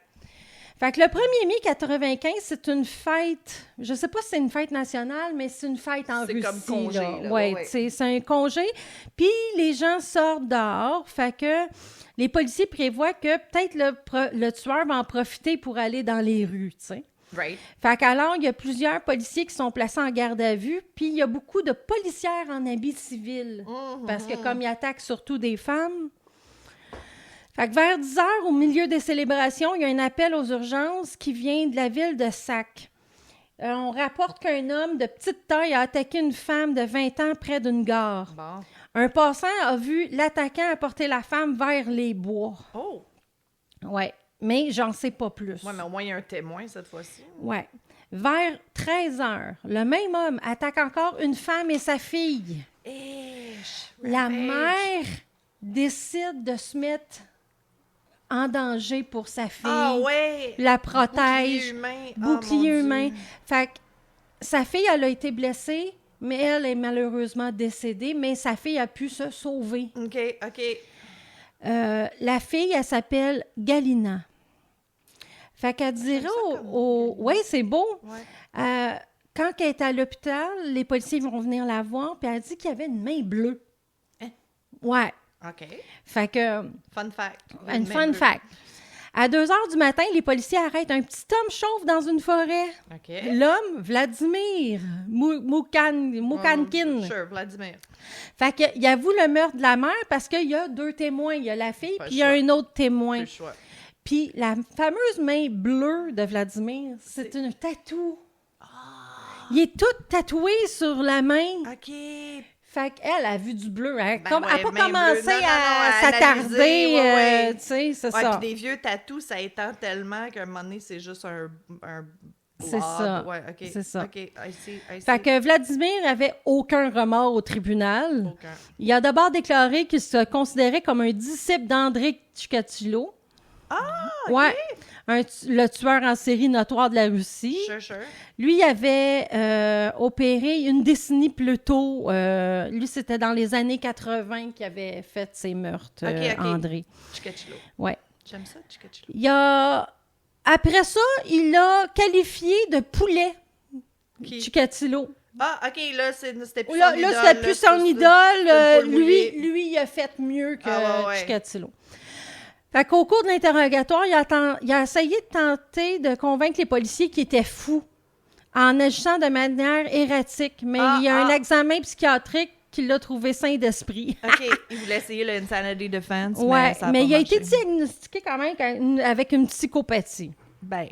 [SPEAKER 2] Fait que le 1er mai 95, c'est une fête... Je sais pas si c'est une fête nationale, mais c'est une fête en
[SPEAKER 1] C'est
[SPEAKER 2] Russie.
[SPEAKER 1] comme congé, là.
[SPEAKER 2] Ouais,
[SPEAKER 1] Ouais.
[SPEAKER 2] c'est un congé. Puis les gens sortent dehors. Fait que les policiers prévoient que peut-être le tueur va en profiter pour aller dans les rues, tu sais.
[SPEAKER 1] Right.
[SPEAKER 2] Fait qu'alors, il y a plusieurs policiers qui sont placés en garde à vue, puis il y a beaucoup de policières en habit civil. Parce que comme ils attaquent surtout des femmes... Fait que vers 10 heures, au milieu des célébrations, il y a un appel aux urgences qui vient de la ville de Sac. On rapporte qu'un homme de petite taille a attaqué une femme de 20 ans près d'une gare.
[SPEAKER 1] Bon.
[SPEAKER 2] Un passant a vu l'attaquant apporter la femme vers les bois.
[SPEAKER 1] Oh!
[SPEAKER 2] Ouais, mais j'en sais pas plus.
[SPEAKER 1] Ouais, mais au moins, il y a un témoin cette fois-ci.
[SPEAKER 2] Ouais. Vers 13 heures, le même homme attaque encore une femme et sa fille. La mère décide de se mettre en danger pour sa fille.
[SPEAKER 1] Ah ouais!
[SPEAKER 2] La protège.
[SPEAKER 1] Bouclier humain.
[SPEAKER 2] Bouclier
[SPEAKER 1] Ah, mon
[SPEAKER 2] humain.
[SPEAKER 1] Dieu.
[SPEAKER 2] Fait que sa fille, elle a été blessée, mais elle est malheureusement décédée, mais sa fille a pu se sauver.
[SPEAKER 1] OK.
[SPEAKER 2] La fille, elle s'appelle Galina. Fait qu'elle dirait
[SPEAKER 1] ça comme
[SPEAKER 2] Oui, c'est beau.
[SPEAKER 1] Ouais.
[SPEAKER 2] Quand elle est à l'hôpital, les policiers vont venir la voir, puis elle dit qu'il y avait une main bleue.
[SPEAKER 1] Hein?
[SPEAKER 2] Ouais.
[SPEAKER 1] OK.
[SPEAKER 2] Fait que...
[SPEAKER 1] Fun fact.
[SPEAKER 2] Une fun fact. À 2 heures du matin, les policiers arrêtent un petit homme chauve dans une forêt.
[SPEAKER 1] OK.
[SPEAKER 2] L'homme, Vladimir Moukankin.
[SPEAKER 1] Sure, Vladimir.
[SPEAKER 2] Fait qu'il avoue le meurtre de la mère parce qu'il y a 2 témoins. Il y a la fille,
[SPEAKER 1] Pas
[SPEAKER 2] puis il y a un autre témoin.
[SPEAKER 1] Le choix.
[SPEAKER 2] Puis la fameuse main bleue de Vladimir, c'est une tatou. Il est tout tatoué sur la main.
[SPEAKER 1] OK.
[SPEAKER 2] Fait qu'elle a vu du bleu. Elle
[SPEAKER 1] Ben
[SPEAKER 2] n'a
[SPEAKER 1] ouais,
[SPEAKER 2] pas
[SPEAKER 1] main
[SPEAKER 2] commencé
[SPEAKER 1] bleue. Non,
[SPEAKER 2] à
[SPEAKER 1] analyser,
[SPEAKER 2] s'attarder.
[SPEAKER 1] ouais.
[SPEAKER 2] Tu sais, c'est
[SPEAKER 1] Ouais,
[SPEAKER 2] ça.
[SPEAKER 1] puis des vieux tatous, ça étend tellement qu'à un moment donné, c'est juste un
[SPEAKER 2] C'est
[SPEAKER 1] blob.
[SPEAKER 2] ça.
[SPEAKER 1] Ouais, OK.
[SPEAKER 2] C'est ça.
[SPEAKER 1] OK, I see.
[SPEAKER 2] Fait que Vladimir avait aucun remords au tribunal.
[SPEAKER 1] Aucun.
[SPEAKER 2] Il a d'abord déclaré qu'il se considérait comme un disciple d'André Tchikatilo.
[SPEAKER 1] Ah,
[SPEAKER 2] Ouais. Le tueur en série notoire de la Russie.
[SPEAKER 1] Sure.
[SPEAKER 2] Lui, il avait opéré une décennie plus tôt. Lui, c'était dans les années 80 qu'il avait fait ses meurtres,
[SPEAKER 1] OK.
[SPEAKER 2] André.
[SPEAKER 1] Chikatilo.
[SPEAKER 2] Ouais.
[SPEAKER 1] J'aime ça, Chikatilo.
[SPEAKER 2] Il a... Après ça, il l'a qualifié de poulet,
[SPEAKER 1] Qui?
[SPEAKER 2] Chikatilo.
[SPEAKER 1] Ah, OK, là, c'était plus
[SPEAKER 2] Là,
[SPEAKER 1] son idole.
[SPEAKER 2] c'était plus son
[SPEAKER 1] c'est
[SPEAKER 2] idole.
[SPEAKER 1] une poule mouillée.
[SPEAKER 2] Lui, il a fait mieux que
[SPEAKER 1] Ouais.
[SPEAKER 2] Chikatilo. Fait qu'au cours de l'interrogatoire, il a essayé de tenter de convaincre les policiers qu'il était fou en agissant de manière erratique. Mais il y a un examen psychiatrique qui l'a trouvé sain d'esprit.
[SPEAKER 1] OK, il voulait essayer le Insanity Defense,
[SPEAKER 2] Ouais,
[SPEAKER 1] ça a
[SPEAKER 2] mais
[SPEAKER 1] pas
[SPEAKER 2] il a
[SPEAKER 1] marché.
[SPEAKER 2] été diagnostiqué quand même avec une psychopathie.
[SPEAKER 1] Ben,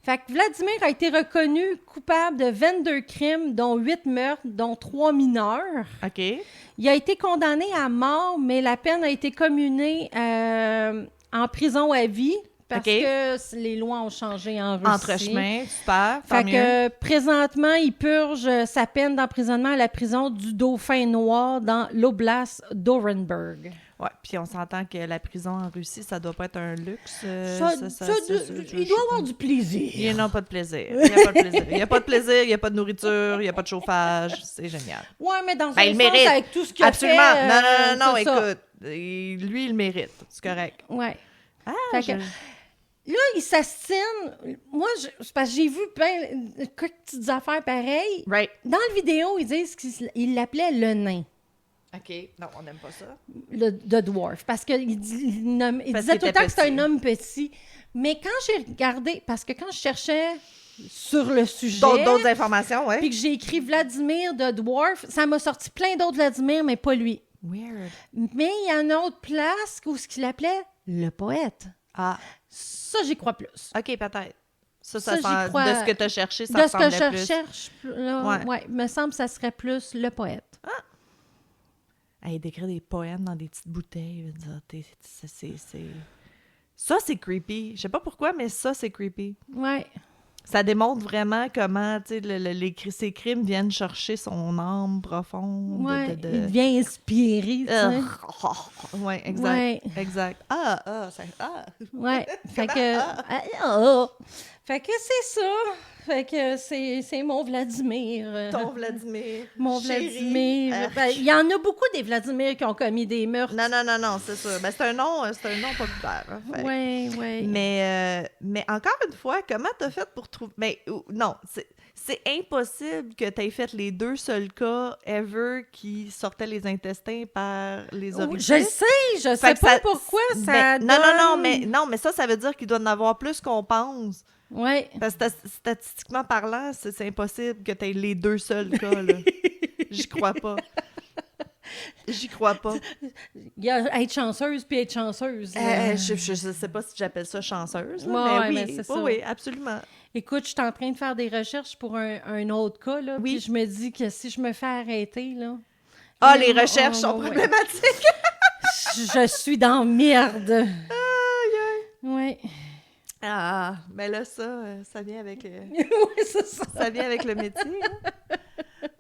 [SPEAKER 2] Fait que Vladimir a été reconnu coupable de 22 crimes, dont 8 meurtres, dont 3 mineurs.
[SPEAKER 1] OK.
[SPEAKER 2] Il a été condamné à mort, mais la peine a été communée en prison à vie parce
[SPEAKER 1] OK.
[SPEAKER 2] que les lois ont changé en Russie.
[SPEAKER 1] Entre chemin, super, tant
[SPEAKER 2] Fait
[SPEAKER 1] mieux.
[SPEAKER 2] que présentement, il purge sa peine d'emprisonnement à la prison du Dauphin Noir dans l'oblast d'Orenburg.
[SPEAKER 1] Ouais, puis on s'entend que la prison en Russie, ça doit pas être un luxe.
[SPEAKER 2] Il doit avoir du plaisir.
[SPEAKER 1] Il n'y a pas de plaisir. Il n'y a pas de plaisir. Il n'y a pas de plaisir, il n'y a pas de nourriture, il n'y a pas de chauffage. C'est génial.
[SPEAKER 2] Ouais, mais dans
[SPEAKER 1] Ben,
[SPEAKER 2] un
[SPEAKER 1] il
[SPEAKER 2] sens,
[SPEAKER 1] mérite.
[SPEAKER 2] avec tout ce qu'il a
[SPEAKER 1] Absolument.
[SPEAKER 2] fait...
[SPEAKER 1] Non,
[SPEAKER 2] c'est ça.
[SPEAKER 1] écoute. Lui, il le mérite. C'est correct.
[SPEAKER 2] Ouais.
[SPEAKER 1] Ah,
[SPEAKER 2] Fait que- Là, il s'astine. Moi, c'est parce que j'ai vu plein de petites affaires pareilles.
[SPEAKER 1] Right.
[SPEAKER 2] Dans la vidéo, ils disent qu'il l'appelait le nain,
[SPEAKER 1] OK. Non, on n'aime pas ça.
[SPEAKER 2] le dwarf, parce qu'il disait tout
[SPEAKER 1] qu'il
[SPEAKER 2] le temps
[SPEAKER 1] était
[SPEAKER 2] que c'était
[SPEAKER 1] petit.
[SPEAKER 2] un homme petit. Mais quand j'ai regardé, parce que quand je cherchais sur le sujet,
[SPEAKER 1] D'autres informations, ouais.
[SPEAKER 2] puis que j'ai écrit Vladimir de dwarf, ça m'a sorti plein d'autres Vladimir, mais pas lui.
[SPEAKER 1] Weird.
[SPEAKER 2] Mais il y a une autre place où ce qu'il appelait le poète.
[SPEAKER 1] Ah,
[SPEAKER 2] Ça, j'y crois plus.
[SPEAKER 1] OK, peut-être. Ça
[SPEAKER 2] Ça, j'y
[SPEAKER 1] sent-
[SPEAKER 2] crois.
[SPEAKER 1] de ce que tu as cherché, ça
[SPEAKER 2] De ce que
[SPEAKER 1] ressemblait
[SPEAKER 2] je
[SPEAKER 1] plus.
[SPEAKER 2] cherche, là,
[SPEAKER 1] Ouais.
[SPEAKER 2] ouais, me semble que ça serait plus le poète.
[SPEAKER 1] Hey, d'écrire des poèmes dans des petites bouteilles, je veux dire, Ça, c'est creepy. Je sais pas pourquoi, mais ça, c'est creepy.
[SPEAKER 2] Ouais.
[SPEAKER 1] Ça démontre vraiment comment, tu sais, ces crimes viennent chercher son âme profonde.
[SPEAKER 2] Ouais. Il devient inspiré, tu sais.
[SPEAKER 1] Ouais, exact.
[SPEAKER 2] Ouais.
[SPEAKER 1] Exact.
[SPEAKER 2] Ouais. Fait que... Fait que c'est ça. Fait que c'est mon Vladimir.
[SPEAKER 1] Ton Vladimir.
[SPEAKER 2] Mon
[SPEAKER 1] Chéri.
[SPEAKER 2] Vladimir.
[SPEAKER 1] Arc.
[SPEAKER 2] Ben, il y en a beaucoup des Vladimir qui ont commis des meurtres.
[SPEAKER 1] Non, c'est ça. Ben, c'est un nom populaire. Hein, fait.
[SPEAKER 2] Ouais.
[SPEAKER 1] Mais encore une fois, comment t'as fait pour trouver... Non, c'est impossible que t'aies fait les 2 seuls cas ever qui sortaient les intestins par les orifices.
[SPEAKER 2] Je le sais, je sais
[SPEAKER 1] que
[SPEAKER 2] pas
[SPEAKER 1] ça-
[SPEAKER 2] pourquoi ça
[SPEAKER 1] Ben,
[SPEAKER 2] donne...
[SPEAKER 1] non, mais ça veut dire qu'il doit en avoir plus qu'on pense.
[SPEAKER 2] Ouais.
[SPEAKER 1] Parce que statistiquement parlant, c'est impossible que tu aies les 2 seuls cas, là. J'y crois pas. J'y crois pas.
[SPEAKER 2] Il y a être chanceuse puis être chanceuse. là.
[SPEAKER 1] Je sais pas si j'appelle ça chanceuse, là,
[SPEAKER 2] Ouais,
[SPEAKER 1] mais
[SPEAKER 2] mais
[SPEAKER 1] oui,
[SPEAKER 2] c'est ça.
[SPEAKER 1] oui, absolument.
[SPEAKER 2] Écoute, je suis en train de faire des recherches pour un autre cas, là.
[SPEAKER 1] Oui.
[SPEAKER 2] Puis je me dis que si je me fais arrêter, là...
[SPEAKER 1] Ah, les recherches sont
[SPEAKER 2] ouais.
[SPEAKER 1] problématiques.
[SPEAKER 2] Je suis dans merde. Ouais.
[SPEAKER 1] Ah, mais là, ça vient avec
[SPEAKER 2] Oui, c'est ça.
[SPEAKER 1] ça vient avec le métier. Hein?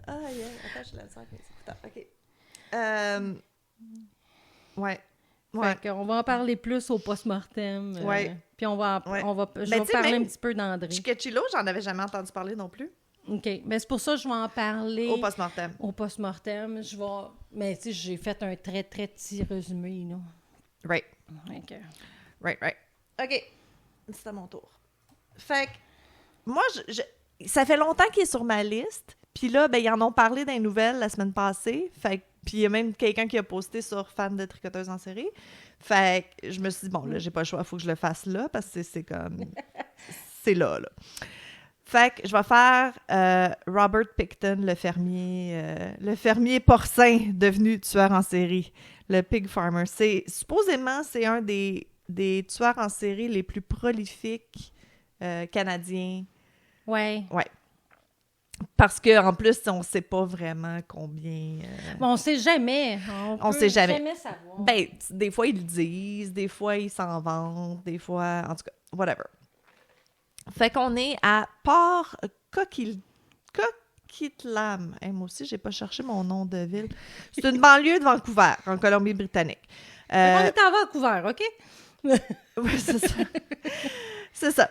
[SPEAKER 1] Ah, yeah. Attends, je la sens avec mes écouteurs. OK. Ouais.
[SPEAKER 2] Fait qu'on va en parler plus au post-mortem.
[SPEAKER 1] Ouais.
[SPEAKER 2] Puis on va,
[SPEAKER 1] Ouais.
[SPEAKER 2] je
[SPEAKER 1] Mais
[SPEAKER 2] vais
[SPEAKER 1] tu sais,
[SPEAKER 2] parler
[SPEAKER 1] même
[SPEAKER 2] un petit peu d'André.
[SPEAKER 1] Chikatilo, j'en avais jamais entendu parler non plus.
[SPEAKER 2] OK. Mais c'est pour ça que je vais en parler
[SPEAKER 1] Au post-mortem.
[SPEAKER 2] au post-mortem. Mais tu sais, j'ai fait un très, très petit résumé, là.
[SPEAKER 1] Right.
[SPEAKER 2] Fait que-
[SPEAKER 1] Right. OK. C'est à mon tour. Fait que, moi, ça fait longtemps qu'il est sur ma liste. Puis là, ben, ils en ont parlé dans les nouvelles la semaine passée. Fait que Puis il y a même quelqu'un qui a posté sur fan de tricoteuse en série. Fait que je me suis dit, bon, là, j'ai pas le choix, il faut que je le fasse là, parce que c'est comme... c'est là. Fait que je vais faire Robert Picton, le fermier porcin devenu tueur en série, le pig farmer. Supposément, c'est un des tueurs en série les plus prolifiques canadiens.
[SPEAKER 2] Ouais.
[SPEAKER 1] Ouais. Parce qu'en plus, on ne sait pas vraiment combien...
[SPEAKER 2] Bon, on sait jamais.
[SPEAKER 1] On sait jamais.
[SPEAKER 2] Savoir.
[SPEAKER 1] Ben, des fois, ils le disent, des fois, ils s'en vantent, des fois... En tout cas, whatever. Fait qu'on est à Port Coquitlam. Hey, moi aussi, j'ai pas cherché mon nom de ville. C'est une banlieue de Vancouver, en Colombie-Britannique.
[SPEAKER 2] On est à Vancouver, OK?
[SPEAKER 1] Oui, c'est ça. C'est ça.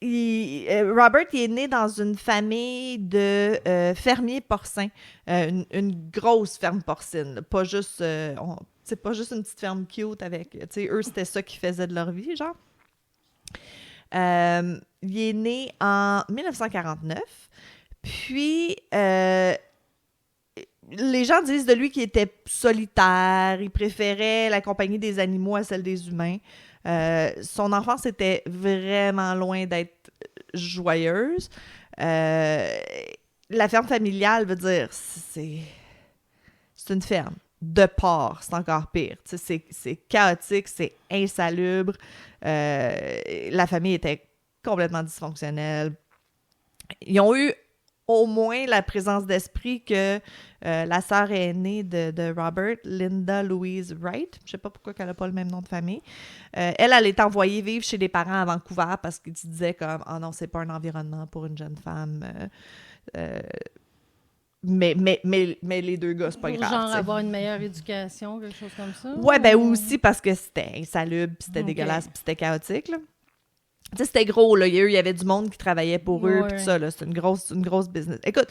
[SPEAKER 1] Robert, il est né dans une famille de fermiers porcins. Une grosse ferme porcine. Pas juste... c'est pas juste une petite ferme cute avec... Tu sais, eux, c'était ça qu'ils faisaient de leur vie, genre. Il est né en 1949. Puis, les gens disent de lui qu'il était solitaire. Il préférait la compagnie des animaux à celle des humains. Son enfance était vraiment loin d'être joyeuse. La ferme familiale, veut dire, c'est une ferme. De porc, c'est encore pire. C'est chaotique, c'est insalubre. La famille était complètement dysfonctionnelle. Ils ont eu au moins la présence d'esprit que la sœur aînée de Robert, Linda Louise Wright, je sais pas pourquoi elle n'a pas le même nom de famille, elle est envoyée vivre chez des parents à Vancouver parce qu'ils se disaient comme « Ah non, c'est pas un environnement pour une jeune femme. Mais les deux gars, c'est pas grave. »
[SPEAKER 2] Genre avoir une meilleure éducation, quelque chose comme ça?
[SPEAKER 1] Ouais, ben aussi parce que c'était insalubre, puis c'était dégueulasse, puis c'était chaotique, là. Tu sais, c'était gros, là. Il y avait du monde qui travaillait pour eux, puis tout ça, là. C'était une grosse business. Écoute,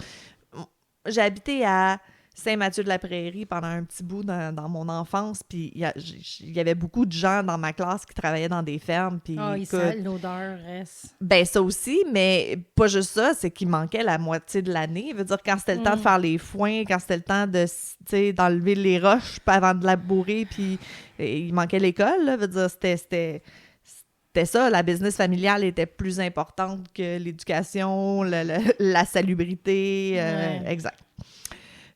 [SPEAKER 1] j'ai habité à Saint-Mathieu-de-la-Prairie pendant un petit bout dans mon enfance, puis il y avait beaucoup de gens dans ma classe qui travaillaient dans des fermes, puis...
[SPEAKER 2] l'odeur reste...
[SPEAKER 1] Ben, ça aussi, mais pas juste ça, c'est qu'il manquait la moitié de l'année. Je veux dire, quand c'était le temps de faire les foins, quand c'était le temps de, tu sais, d'enlever les roches avant de labourer, puis il manquait l'école, là. Je veux dire, c'était ça, la business familiale était plus importante que l'éducation, la salubrité, exact.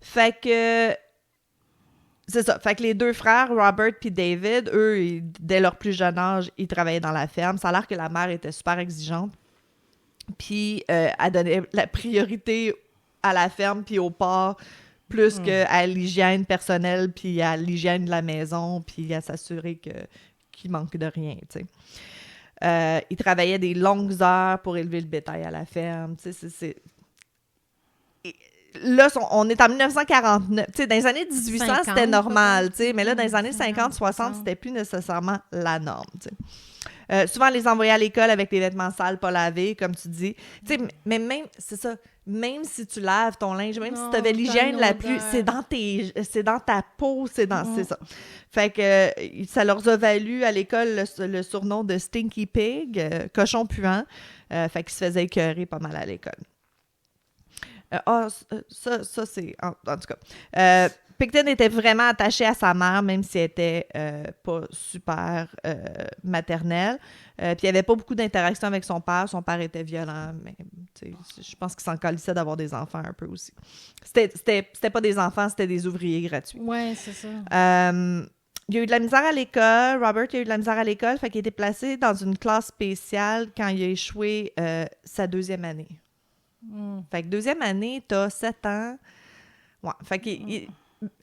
[SPEAKER 1] Fait que, c'est ça, fait que les deux frères, Robert puis David, eux, dès leur plus jeune âge, ils travaillaient dans la ferme. Ça a l'air que la mère était super exigeante, puis elle donnait la priorité à la ferme puis au porc, plus qu'à l'hygiène personnelle puis à l'hygiène de la maison, puis à s'assurer qu'il manque de rien, tu sais. Ils travaillaient des longues heures pour élever le bétail à la ferme. Tu sais, là, on est en 1949. Tu sais, dans les années 1800, 50, c'était normal, tu sais, mais là, dans les années 50, 60, c'était plus nécessairement la norme, tu sais. Souvent, les envoyer à l'école avec les vêtements sales, pas lavés, comme tu dis. Tu sais, mais même, c'est ça, même si tu laves ton linge, même si tu avais l'hygiène la plus... C'est dans ta peau, c'est ça. Fait que ça leur a valu à l'école le surnom de Stinky Pig, cochon puant. Fait qu'ils se faisaient écœurer pas mal à l'école. Ça c'est... En tout cas... Picton était vraiment attaché à sa mère, même si elle était pas super maternelle. Puis il n'y avait pas beaucoup d'interaction avec son père. Son père était violent, mais je pense qu'il s'en calissait d'avoir des enfants un peu aussi. C'était pas des enfants, c'était des ouvriers gratuits.
[SPEAKER 2] Ouais, c'est ça.
[SPEAKER 1] Il a eu de la misère à l'école. Robert a eu de la misère à l'école, fait qu'il a été placé dans une classe spéciale quand il a échoué sa deuxième année. Fait que deuxième année, t'as 7 ans. Ouais, fait qu'il...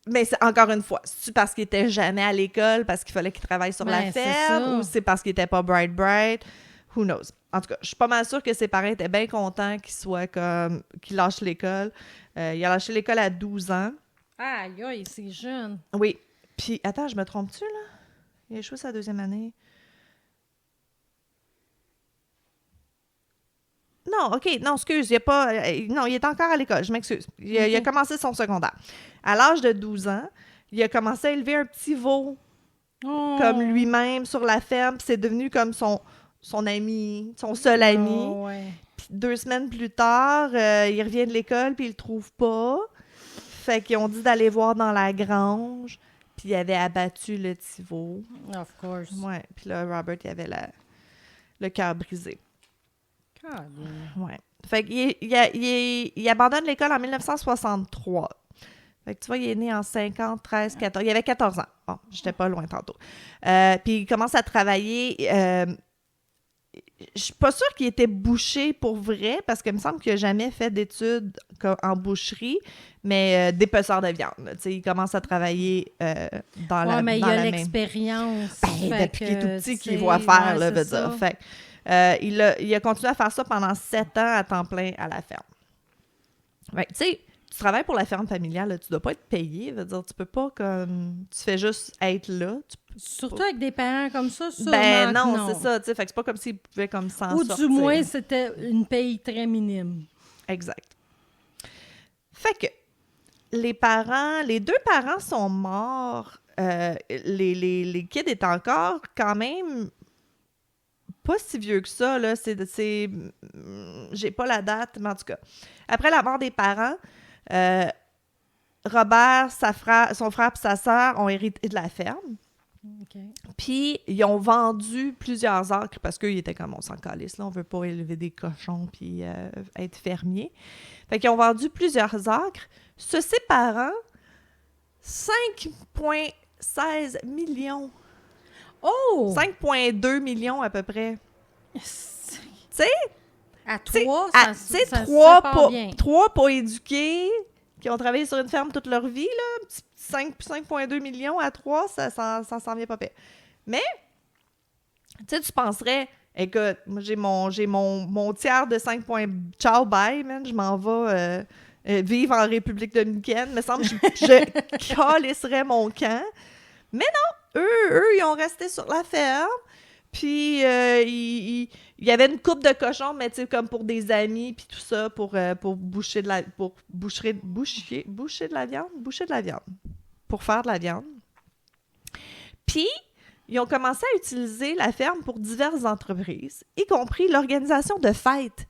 [SPEAKER 1] Mais encore une fois, c'est parce qu'il était jamais à l'école, parce qu'il fallait qu'il travaille sur la ferme, ou c'est parce qu'il était pas bright? Who knows? En tout cas, je suis pas mal sûre que ses parents étaient bien contents qu'il lâche l'école. Il a lâché l'école à 12 ans.
[SPEAKER 2] Aïe, c'est jeune.
[SPEAKER 1] Oui. Puis, attends, je me trompe-tu, là? Il a échoué sa deuxième année. Non, OK, non, excuse, il est encore à l'école, je m'excuse. Il a commencé son secondaire. À l'âge de 12 ans, il a commencé à élever un petit veau comme lui-même sur la ferme, puis c'est devenu comme son ami, son seul ami.
[SPEAKER 2] Ouais.
[SPEAKER 1] Puis 2 semaines plus tard, il revient de l'école, puis il le trouve pas. Fait qu'ils ont dit d'aller voir dans la grange, puis ils avaient abattu le petit veau.
[SPEAKER 2] Of course.
[SPEAKER 1] Ouais, puis là, Robert, il avait le cœur brisé.
[SPEAKER 2] God,
[SPEAKER 1] Ouais. Fait qu'il abandonne l'école en 1963. Fait que tu vois, il est né en 50, 13, 14. Il avait 14 ans. Bon, j'étais pas loin tantôt. Puis il commence à travailler. Je suis pas sûre qu'il était boucher pour vrai, parce qu'il me semble qu'il n'a jamais fait d'études en boucherie, mais dépeceur de viande. Tu sais, il commence à travailler dans la
[SPEAKER 2] mais il
[SPEAKER 1] dans
[SPEAKER 2] a
[SPEAKER 1] la
[SPEAKER 2] l'expérience.
[SPEAKER 1] depuis qu'il est tout petit qu'il voit faire, là, veut dire. Fait il a continué à faire ça pendant 7 ans à temps plein à la ferme. Fait tu sais, tu travailles pour la ferme familiale, là, tu dois pas être payé, veut dire, tu peux pas comme... Tu fais juste être là.
[SPEAKER 2] Surtout avec des parents comme ça, sûrement
[SPEAKER 1] Ben non,
[SPEAKER 2] non.
[SPEAKER 1] c'est ça, tu sais, fait que c'est pas comme s'ils pouvaient comme s'en
[SPEAKER 2] Ou
[SPEAKER 1] sortir.
[SPEAKER 2] du moins, c'était une paye très minime.
[SPEAKER 1] Exact. Fait que les deux parents sont morts, les kids étaient encore quand même pas si vieux que ça, là, j'ai pas la date, mais en tout cas. Après la mort des parents, Robert, son frère et sa sœur ont hérité de la ferme.
[SPEAKER 2] Okay.
[SPEAKER 1] Puis, ils ont vendu plusieurs acres parce qu'ils étaient comme, on s'en calisse, là, on veut pas élever des cochons puis être fermier. Fait qu'ils ont vendu plusieurs acres, se séparant 5,16 millions.
[SPEAKER 2] Oh!
[SPEAKER 1] 5,2 millions à peu près. Tu sais?
[SPEAKER 2] À 3, ça
[SPEAKER 1] trois pas éduqués, qui ont travaillé sur une ferme toute leur vie, là, 5,2 millions à 3, ça s'en vient pas pire. Mais, tu sais, tu penserais, écoute, moi, j'ai mon tiers de 5 points. Ciao, bye, man, je m'en vais vivre en République dominicaine. Il me semble que je calisserais mon camp. Mais non, eux, ils ont resté sur la ferme. Puis, il y avait une coupe de cochons, mais tu sais, comme pour des amis, puis tout ça, pour boucher de la viande, pour faire de la viande. Puis, ils ont commencé à utiliser la ferme pour diverses entreprises, y compris l'organisation de fêtes.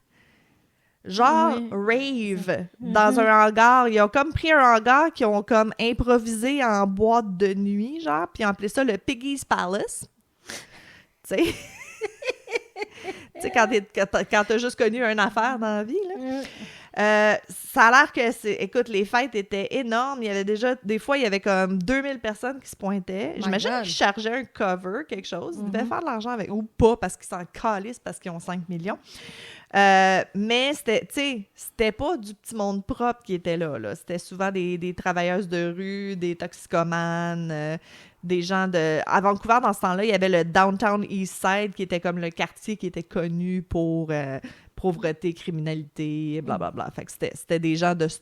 [SPEAKER 1] Genre rave, dans un hangar. Ils ont comme pris un hangar qu'ils ont comme improvisé en boîte de nuit, genre, puis ils ont appelé ça le Piggy's Palace. Tu sais, quand t'as juste connu une affaire dans la vie, là. Ça a l'air que écoute, les fêtes étaient énormes. Il y avait déjà, des fois, il y avait comme 2000 personnes qui se pointaient. J'imagine qu'ils chargeaient un cover, quelque chose. Ils devaient faire de l'argent avec, ou pas, parce qu'ils s'en calissent, parce qu'ils ont 5 millions. Mais c'était pas du petit monde propre qui était là. C'était souvent des travailleuses de rue, des toxicomanes, des gens de... À Vancouver, dans ce temps-là, il y avait le Downtown East Side, qui était comme le quartier qui était connu pour pauvreté, criminalité, blablabla. Fait que c'était des gens de ce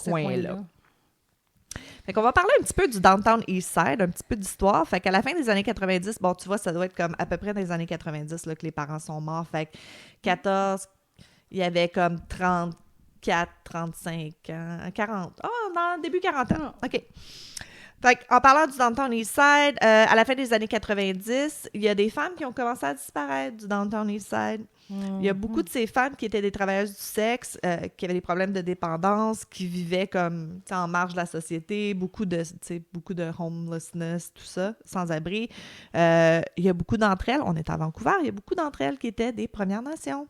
[SPEAKER 1] coin-là. Fait qu'on va parler un petit peu du Downtown East Side, un petit peu d'histoire. Fait qu'à la fin des années 90, bon, tu vois, ça doit être comme à peu près dans les années 90 là, que les parents sont morts. Fait que 14, il y avait comme 34, 35 ans, 40. Dans le début 40 ans. OK. Fait qu'en parlant du Downtown East Side, à la fin des années 90, il y a des femmes qui ont commencé à disparaître du Downtown East Side. Il y a beaucoup de ces femmes qui étaient des travailleuses du sexe, qui avaient des problèmes de dépendance, qui vivaient comme en marge de la société, beaucoup de homelessness, tout ça, sans-abri. Il y a beaucoup d'entre elles, on est à Vancouver, il y a beaucoup d'entre elles qui étaient des Premières Nations.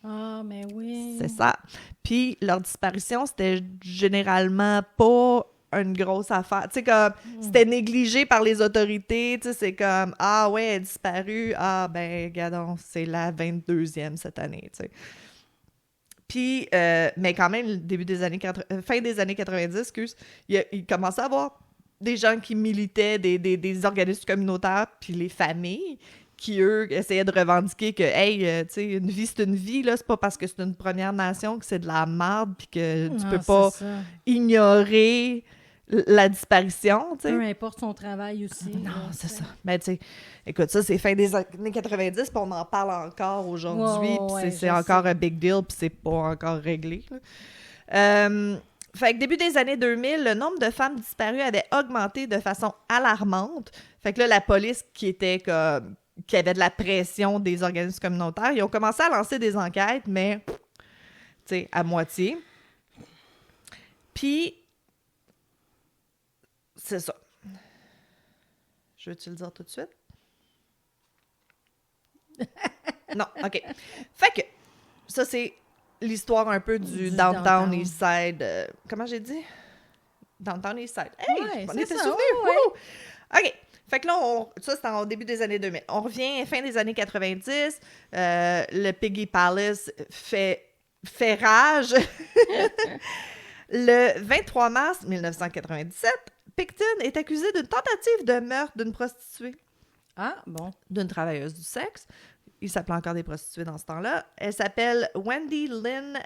[SPEAKER 2] Ah, mais oui.
[SPEAKER 1] C'est ça. Puis leur disparition, c'était généralement pas une grosse affaire. Tu sais, comme, c'était négligé par les autorités. Tu sais, c'est comme, ah ouais, elle est disparue. Ah, ben, regardons, c'est la 22e cette année, tu sais. Puis, mais quand même, fin des années 90, il commençait à avoir des gens qui militaient, des organismes communautaires, puis les familles, qui, eux, essayaient de revendiquer que, hey, tu sais, une vie, c'est une vie, là, c'est pas parce que c'est une Première Nation que c'est de la merde, puis que tu peux pas ignorer la disparition, tu sais.
[SPEAKER 2] Peu importe son travail aussi.
[SPEAKER 1] Non, c'est ça. Mais tu sais, écoute, ça, c'est fin des années 90, puis on en parle encore aujourd'hui, puis c'est encore un big deal, puis c'est pas encore réglé. Fait que début des années 2000, le nombre de femmes disparues avait augmenté de façon alarmante. Fait que là, la police qui avait de la pression des organismes communautaires, ils ont commencé à lancer des enquêtes, mais, tu sais, à moitié. Puis, c'est ça. Je veux-tu le dire tout de suite? Non, OK. Fait que, ça, c'est l'histoire un peu du Downtown East Side. Comment j'ai dit? Downtown East Side. Hey,
[SPEAKER 2] Ouais,
[SPEAKER 1] on
[SPEAKER 2] c'est
[SPEAKER 1] était
[SPEAKER 2] ça,
[SPEAKER 1] souvenirs!
[SPEAKER 2] ouais.
[SPEAKER 1] Wouhou! OK. Fait que là, ça, c'était au début des années 2000. On revient fin des années 90. Le Piggy Palace fait rage. Le 23 mars 1997, Picton est accusé d'une tentative de meurtre d'une prostituée,
[SPEAKER 2] Ah, bon.
[SPEAKER 1] d'une travailleuse du sexe. Il s'appelait encore des prostituées dans ce temps-là. Elle s'appelle Wendy Lynn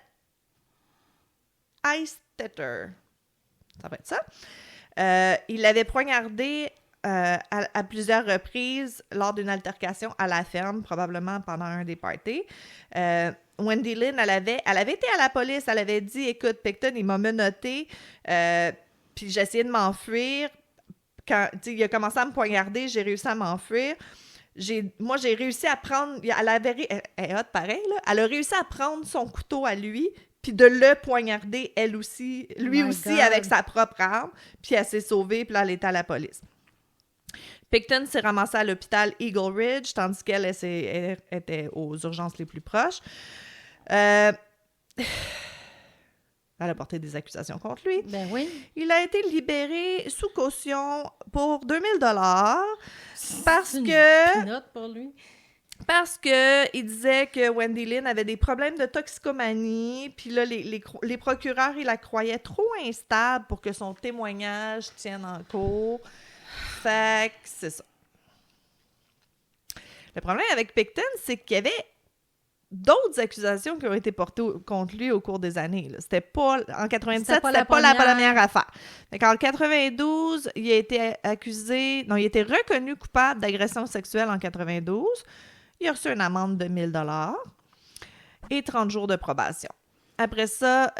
[SPEAKER 1] Eistetter. Ça va être ça. Il l'avait poignardée à plusieurs reprises lors d'une altercation à la ferme, probablement pendant un des parties. Wendy Lynn, elle avait été à la police. Elle avait dit, écoute, Picton, il m'a menotté, puis j'ai essayé de m'enfuir. Quand il a commencé à me poignarder, j'ai réussi à m'enfuir. Moi, j'ai réussi à prendre... Elle est hot pareil, là. Elle a réussi à prendre son couteau à lui, puis de le poignarder, lui aussi,
[SPEAKER 2] God.
[SPEAKER 1] avec sa propre arme. Puis elle s'est sauvée, puis là, elle était à la police. Picton s'est ramassée à l'hôpital Eagle Ridge, tandis qu'elle était aux urgences les plus proches. Elle a porté des accusations contre lui.
[SPEAKER 2] Ben oui.
[SPEAKER 1] Il a été libéré sous caution pour 2000 $, parce
[SPEAKER 2] C'est une
[SPEAKER 1] que...
[SPEAKER 2] pinotte pour lui.
[SPEAKER 1] Parce que il disait que Wendy Lynn avait des problèmes de toxicomanie, puis là, les procureurs, ils la croyaient trop instable pour que son témoignage tienne en cours. Fait que c'est ça. Le problème avec Picton, c'est qu'il y avait d'autres accusations qui ont été portées contre lui au cours des années. Là. C'était pas... En 97, c'était pas la première affaire. Fait qu'en 92, il a été accusé... Non, il a été reconnu coupable d'agression sexuelle en 92. Il a reçu une amende de 1000 $ et 30 jours de probation. Après ça,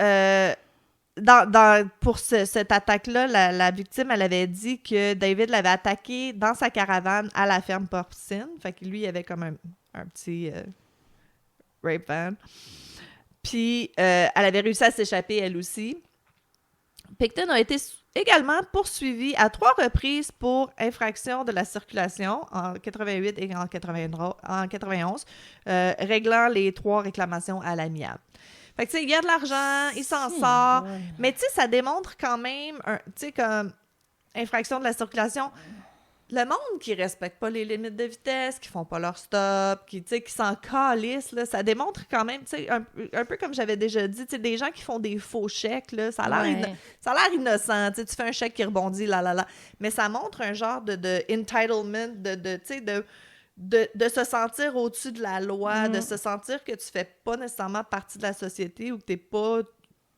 [SPEAKER 1] pour cette attaque-là, la victime, elle avait dit que David l'avait attaqué dans sa caravane à la ferme porcine. Fait que lui, il avait comme un petit rape van. Puis, elle avait réussi à s'échapper, elle aussi. Picton a été également poursuivi à 3 reprises pour infraction de la circulation en 88 et en 91, réglant les 3 réclamations à l'amiable. Fait que, tu sais, il y a de l'argent, il s'en sort, mais tu sais, ça démontre quand même, tu sais, comme infraction de la circulation, le monde qui respecte pas les limites de vitesse, qui font pas leur stop, qui s'en calissent, là, ça démontre quand même, tu sais, un peu comme j'avais déjà dit, tu sais, des gens qui font des faux chèques, là, ça a l'air innocent, tu fais un chèque qui rebondit, mais ça montre un genre de entitlement, tu sais, de se sentir au-dessus de la loi, de se sentir que tu fais pas nécessairement partie de la société ou que t'es pas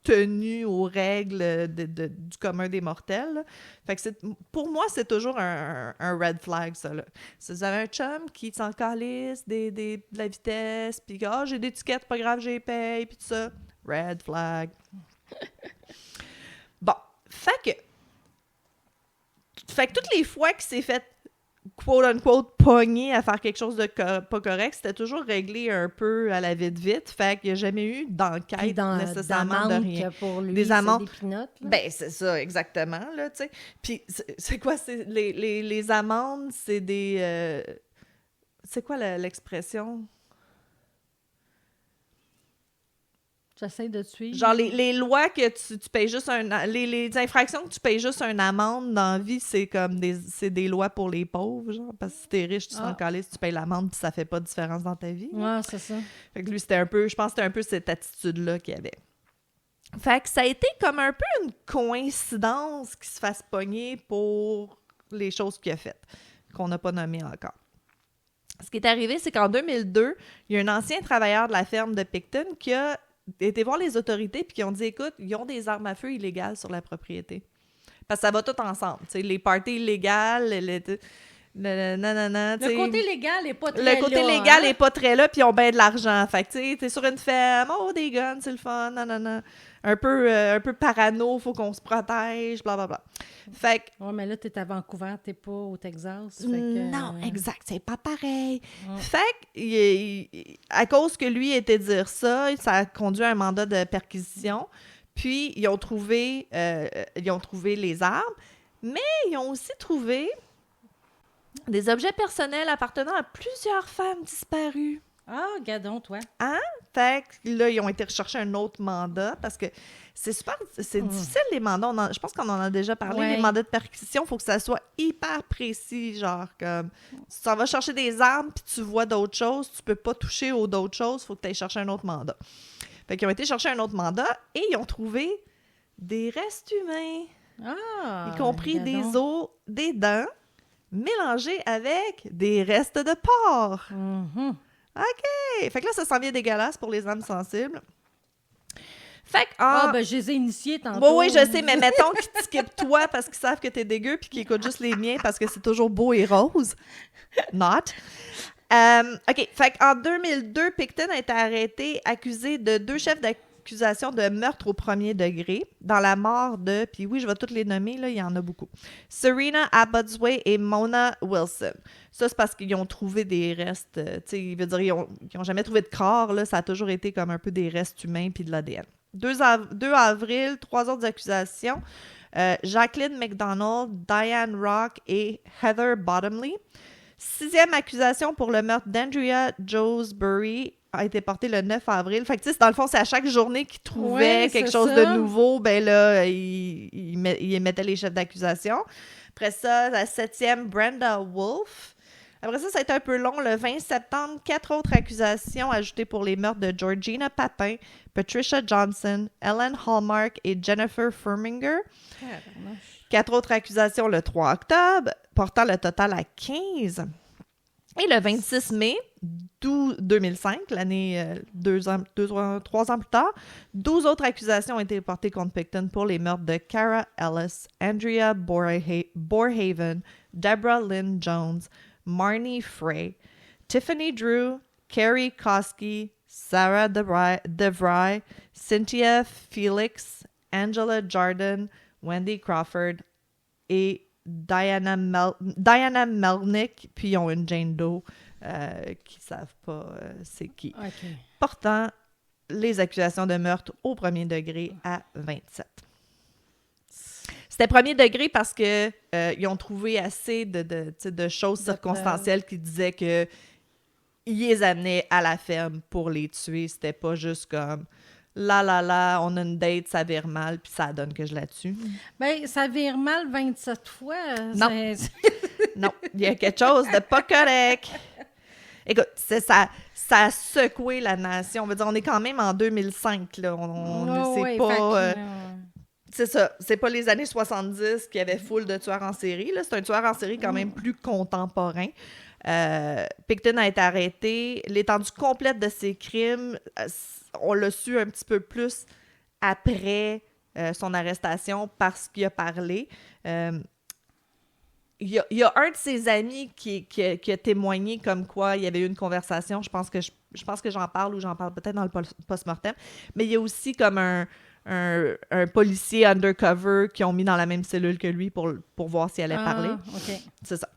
[SPEAKER 1] tenu aux règles du commun des mortels. Là. Fait que pour moi, c'est toujours un red flag, ça. Là. Si vous avez un chum qui s'en calisse de la vitesse, puis « j'ai des tickets, pas grave, j'ai paye », puis tout ça, red flag. Bon, fait que toutes les fois qu'il s'est fait quote-unquote pogné à faire quelque chose de pas correct, c'était toujours réglé un peu à la vite. Fait qu'il n'y a jamais eu d'enquête nécessairement de rien.
[SPEAKER 2] Pour lui,
[SPEAKER 1] des amendes.
[SPEAKER 2] Des pinottes, là.
[SPEAKER 1] Ben, c'est ça, exactement, là, tu sais. Puis, c'est quoi? Les amendes, c'est des... c'est quoi l'expression?
[SPEAKER 2] J'essaie de te suivre.
[SPEAKER 1] Genre, les lois que tu payes juste les infractions que tu payes juste une amende dans la vie, c'est comme des lois pour les pauvres, genre. Parce que si t'es riche, tu t'en calisses, tu payes l'amende, puis ça fait pas de différence dans ta vie.
[SPEAKER 2] Ouais, c'est ça.
[SPEAKER 1] Fait que lui, je pense que c'était un peu cette attitude-là qu'il avait. Fait que ça a été comme un peu une coïncidence qu'il se fasse pogner pour les choses qu'il a faites, qu'on n'a pas nommées encore. Ce qui est arrivé, c'est qu'en 2002, il y a un ancien travailleur de la ferme de Picton qui a été voir les autorités puis qui ont dit, écoute, ils ont des armes à feu illégales sur la propriété. Parce que ça va tout ensemble. T'sais, les parties illégales, le
[SPEAKER 2] côté légal n'est pas très
[SPEAKER 1] là. Le côté légal n'est pas très là, puis ils ont bien de l'argent. Fait que, tu sais, t'es sur une ferme, des guns, c'est le fun, nanana. Un peu parano, faut qu'on se protège, blablabla. Fait que...
[SPEAKER 2] Ouais, mais là, t'es à Vancouver, t'es pas au Texas. Fait que,
[SPEAKER 1] non, exact, c'est pas pareil. Fait que, à cause que lui était dire ça a conduit à un mandat de perquisition. Puis, ils ont trouvé les armes. Mais ils ont aussi trouvé des objets personnels appartenant à plusieurs femmes disparues.
[SPEAKER 2] Ah, gadon, toi.
[SPEAKER 1] Fait que là, ils ont été rechercher un autre mandat parce que c'est difficile les mandats. Je pense qu'on en a déjà parlé.
[SPEAKER 2] Ouais.
[SPEAKER 1] Les mandats de perquisition, il faut que ça soit hyper précis. Genre, comme si tu en vas chercher des armes puis tu vois d'autres choses, tu peux pas toucher aux d'autres choses, il faut que tu ailles chercher un autre mandat. Fait qu'ils ont été chercher un autre mandat et ils ont trouvé des restes humains,
[SPEAKER 2] Ah,
[SPEAKER 1] y compris
[SPEAKER 2] gadon.
[SPEAKER 1] des os, des dents, mélangés avec des restes de porc.
[SPEAKER 2] Mhm.
[SPEAKER 1] Fait que là, ça s'en vient dégueulasse pour les âmes sensibles. Fait que,
[SPEAKER 2] Ben, je les ai initiés tantôt.
[SPEAKER 1] oui, je sais, mais mettons qu'ils te skippent toi parce qu'ils savent que t'es dégueu puis qu'ils écoutent juste les miens parce que c'est toujours beau et rose. Not. OK, fait qu'en 2002, Pickton a été arrêté, accusé de 2 chefs d'accusation de meurtre au premier degré dans la mort de, puis oui, je vais toutes les nommer, là, il y en a beaucoup, Serena Abbotsway et Mona Wilson. Ça, c'est parce qu'ils ont trouvé des restes, tu sais, il veut dire, ils ont jamais trouvé de corps, là, ça a toujours été comme un peu des restes humains puis de l'ADN. 2 avril, 3 autres accusations. Jacqueline McDonald, Diane Rock et Heather Bottomley. 6e accusation pour le meurtre d'Andrea Josbury a été portée le 9 avril. Fait que, tu sais, dans le fond, c'est à chaque journée qu'ils trouvaient quelque chose de nouveau, ben là, ils émettaient les chefs d'accusation. Après ça, la 7e, Brenda Wolfe. Après ça, ça a été un peu long. Le 20 septembre, 4 autres accusations ajoutées pour les meurtres de Georgina Papin, Patricia Johnson, Ellen Hallmark et Jennifer Firminger. 4 autres accusations le 3 octobre, portant le total à 15. Et le 26 mai 2005, l'année 3 ans plus tard, 12 autres accusations ont été portées contre Pickton pour les meurtres de Cara Ellis, Andrea Borhaven, Deborah Lynn Jones, Marnie Frey, Tiffany Drew, Carrie Koski, Sarah DeVry, Cynthia Felix, Angela Jordan, Wendy Crawford et Diana Melnick, puis ils ont une Jane Doe qui ne savent pas c'est qui.
[SPEAKER 2] Okay.
[SPEAKER 1] Portant les accusations de meurtre au premier degré à 27. C'était premier degré parce que ils ont trouvé assez de choses circonstancielles qui disaient que ils les amenaient à la ferme pour les tuer. C'était pas juste comme là, on a une date, ça vire mal, puis ça donne que je la tue.
[SPEAKER 2] Ben, ça vire mal 27 fois.
[SPEAKER 1] Non. Non, il y a quelque chose de pas correct. Écoute, ça a secoué la nation. On veut dire, on est quand même en 2005, là. C'est pas... c'est ça, c'est pas les années 70 qu'il y avait full de tueurs en série. Là. C'est un tueur en série quand même plus contemporain. Pickton a été arrêté. L'étendue complète de ses crimes, on l'a su un petit peu plus après son arrestation parce qu'il a parlé. Il y a un de ses amis qui a témoigné comme quoi il y avait eu une conversation. Je pense que j'en parle ou j'en parle peut-être dans le post-mortem. Mais il y a aussi comme un policier undercover qui ont mis dans la même cellule que lui pour voir s'il allait parler.
[SPEAKER 2] Okay.
[SPEAKER 1] C'est ça.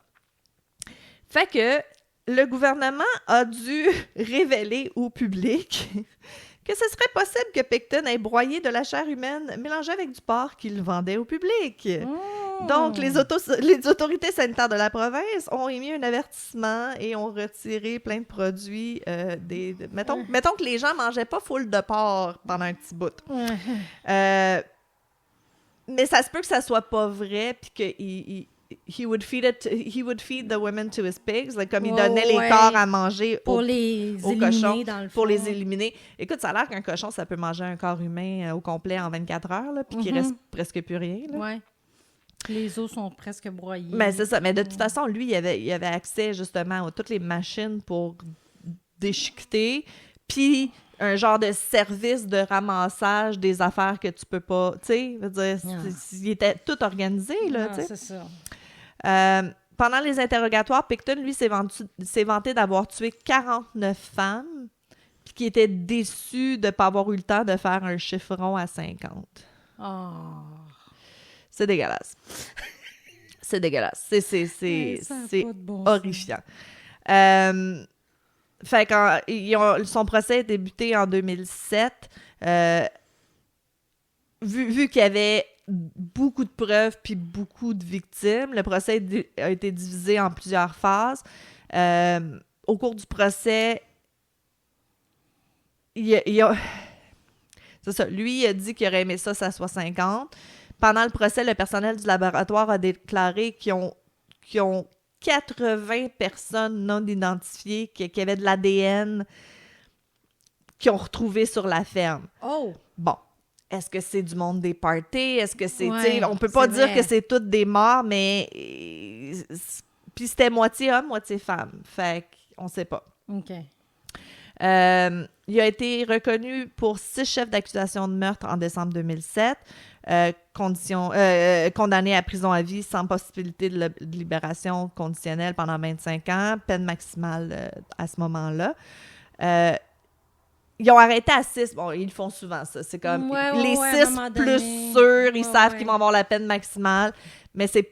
[SPEAKER 1] Fait que le gouvernement a dû révéler au public que ce serait possible que Pickton ait broyé de la chair humaine mélangée avec du porc qu'il vendait au public. Donc, les autorités sanitaires de la province ont émis un avertissement et ont retiré plein de produits. Mettons que les gens mangeaient pas full de porc pendant un petit bout. Mais ça se peut que ça soit pas vrai puis que he would feed the women to his pigs, like, comme il donnait les corps à manger aux cochons
[SPEAKER 2] dans le fond.
[SPEAKER 1] pour les éliminer. Écoute, ça a l'air qu'un cochon, ça peut manger un corps humain au complet en 24 heures, là, puis qu'il reste presque plus rien. Là.
[SPEAKER 2] Ouais. Les os sont presque broyés.
[SPEAKER 1] Mais c'est ça. Mais de toute façon, lui, il avait accès justement à toutes les machines pour déchiqueter, puis un genre de service de ramassage des affaires que tu peux pas, tu sais, veut dire, il était tout organisé, là, tu sais.
[SPEAKER 2] C'est ça.
[SPEAKER 1] Pendant les interrogatoires, Pickton, lui, s'est vanté d'avoir tué 49 femmes, puis qui était déçu de ne pas avoir eu le temps de faire un chiffron à 50.
[SPEAKER 2] Oh.
[SPEAKER 1] C'est dégueulasse. C'est dégueulasse. C'est horrifiant. Fait que son procès a débuté en 2007. Vu qu'il avait beaucoup de preuves puis beaucoup de victimes. Le procès a été divisé en plusieurs phases. Au cours du procès, c'est ça. Lui, il a dit qu'il aurait aimé ça soit 50. Pendant le procès, le personnel du laboratoire a déclaré qu'ils ont 80 personnes non identifiées qui avaient de l'ADN qu'ils ont retrouvé sur la ferme.
[SPEAKER 2] Oh!
[SPEAKER 1] Bon. Est-ce que c'est du monde des parties? Est-ce que c'est...
[SPEAKER 2] Ouais,
[SPEAKER 1] on peut pas dire
[SPEAKER 2] vrai.
[SPEAKER 1] que c'est toutes des morts, mais... Puis c'était moitié homme, moitié femme. Fait qu'on sait pas.
[SPEAKER 2] OK.
[SPEAKER 1] Il a été reconnu pour 6 chefs d'accusation de meurtre en décembre 2007, condamné à prison à vie sans possibilité de libération conditionnelle pendant 25 ans, peine maximale à ce moment-là. Ils ont arrêté à 6. Bon, ils le font souvent, ça. C'est comme les 6 plus sûrs, ils savent qu'ils vont avoir la peine maximale. Mais c'est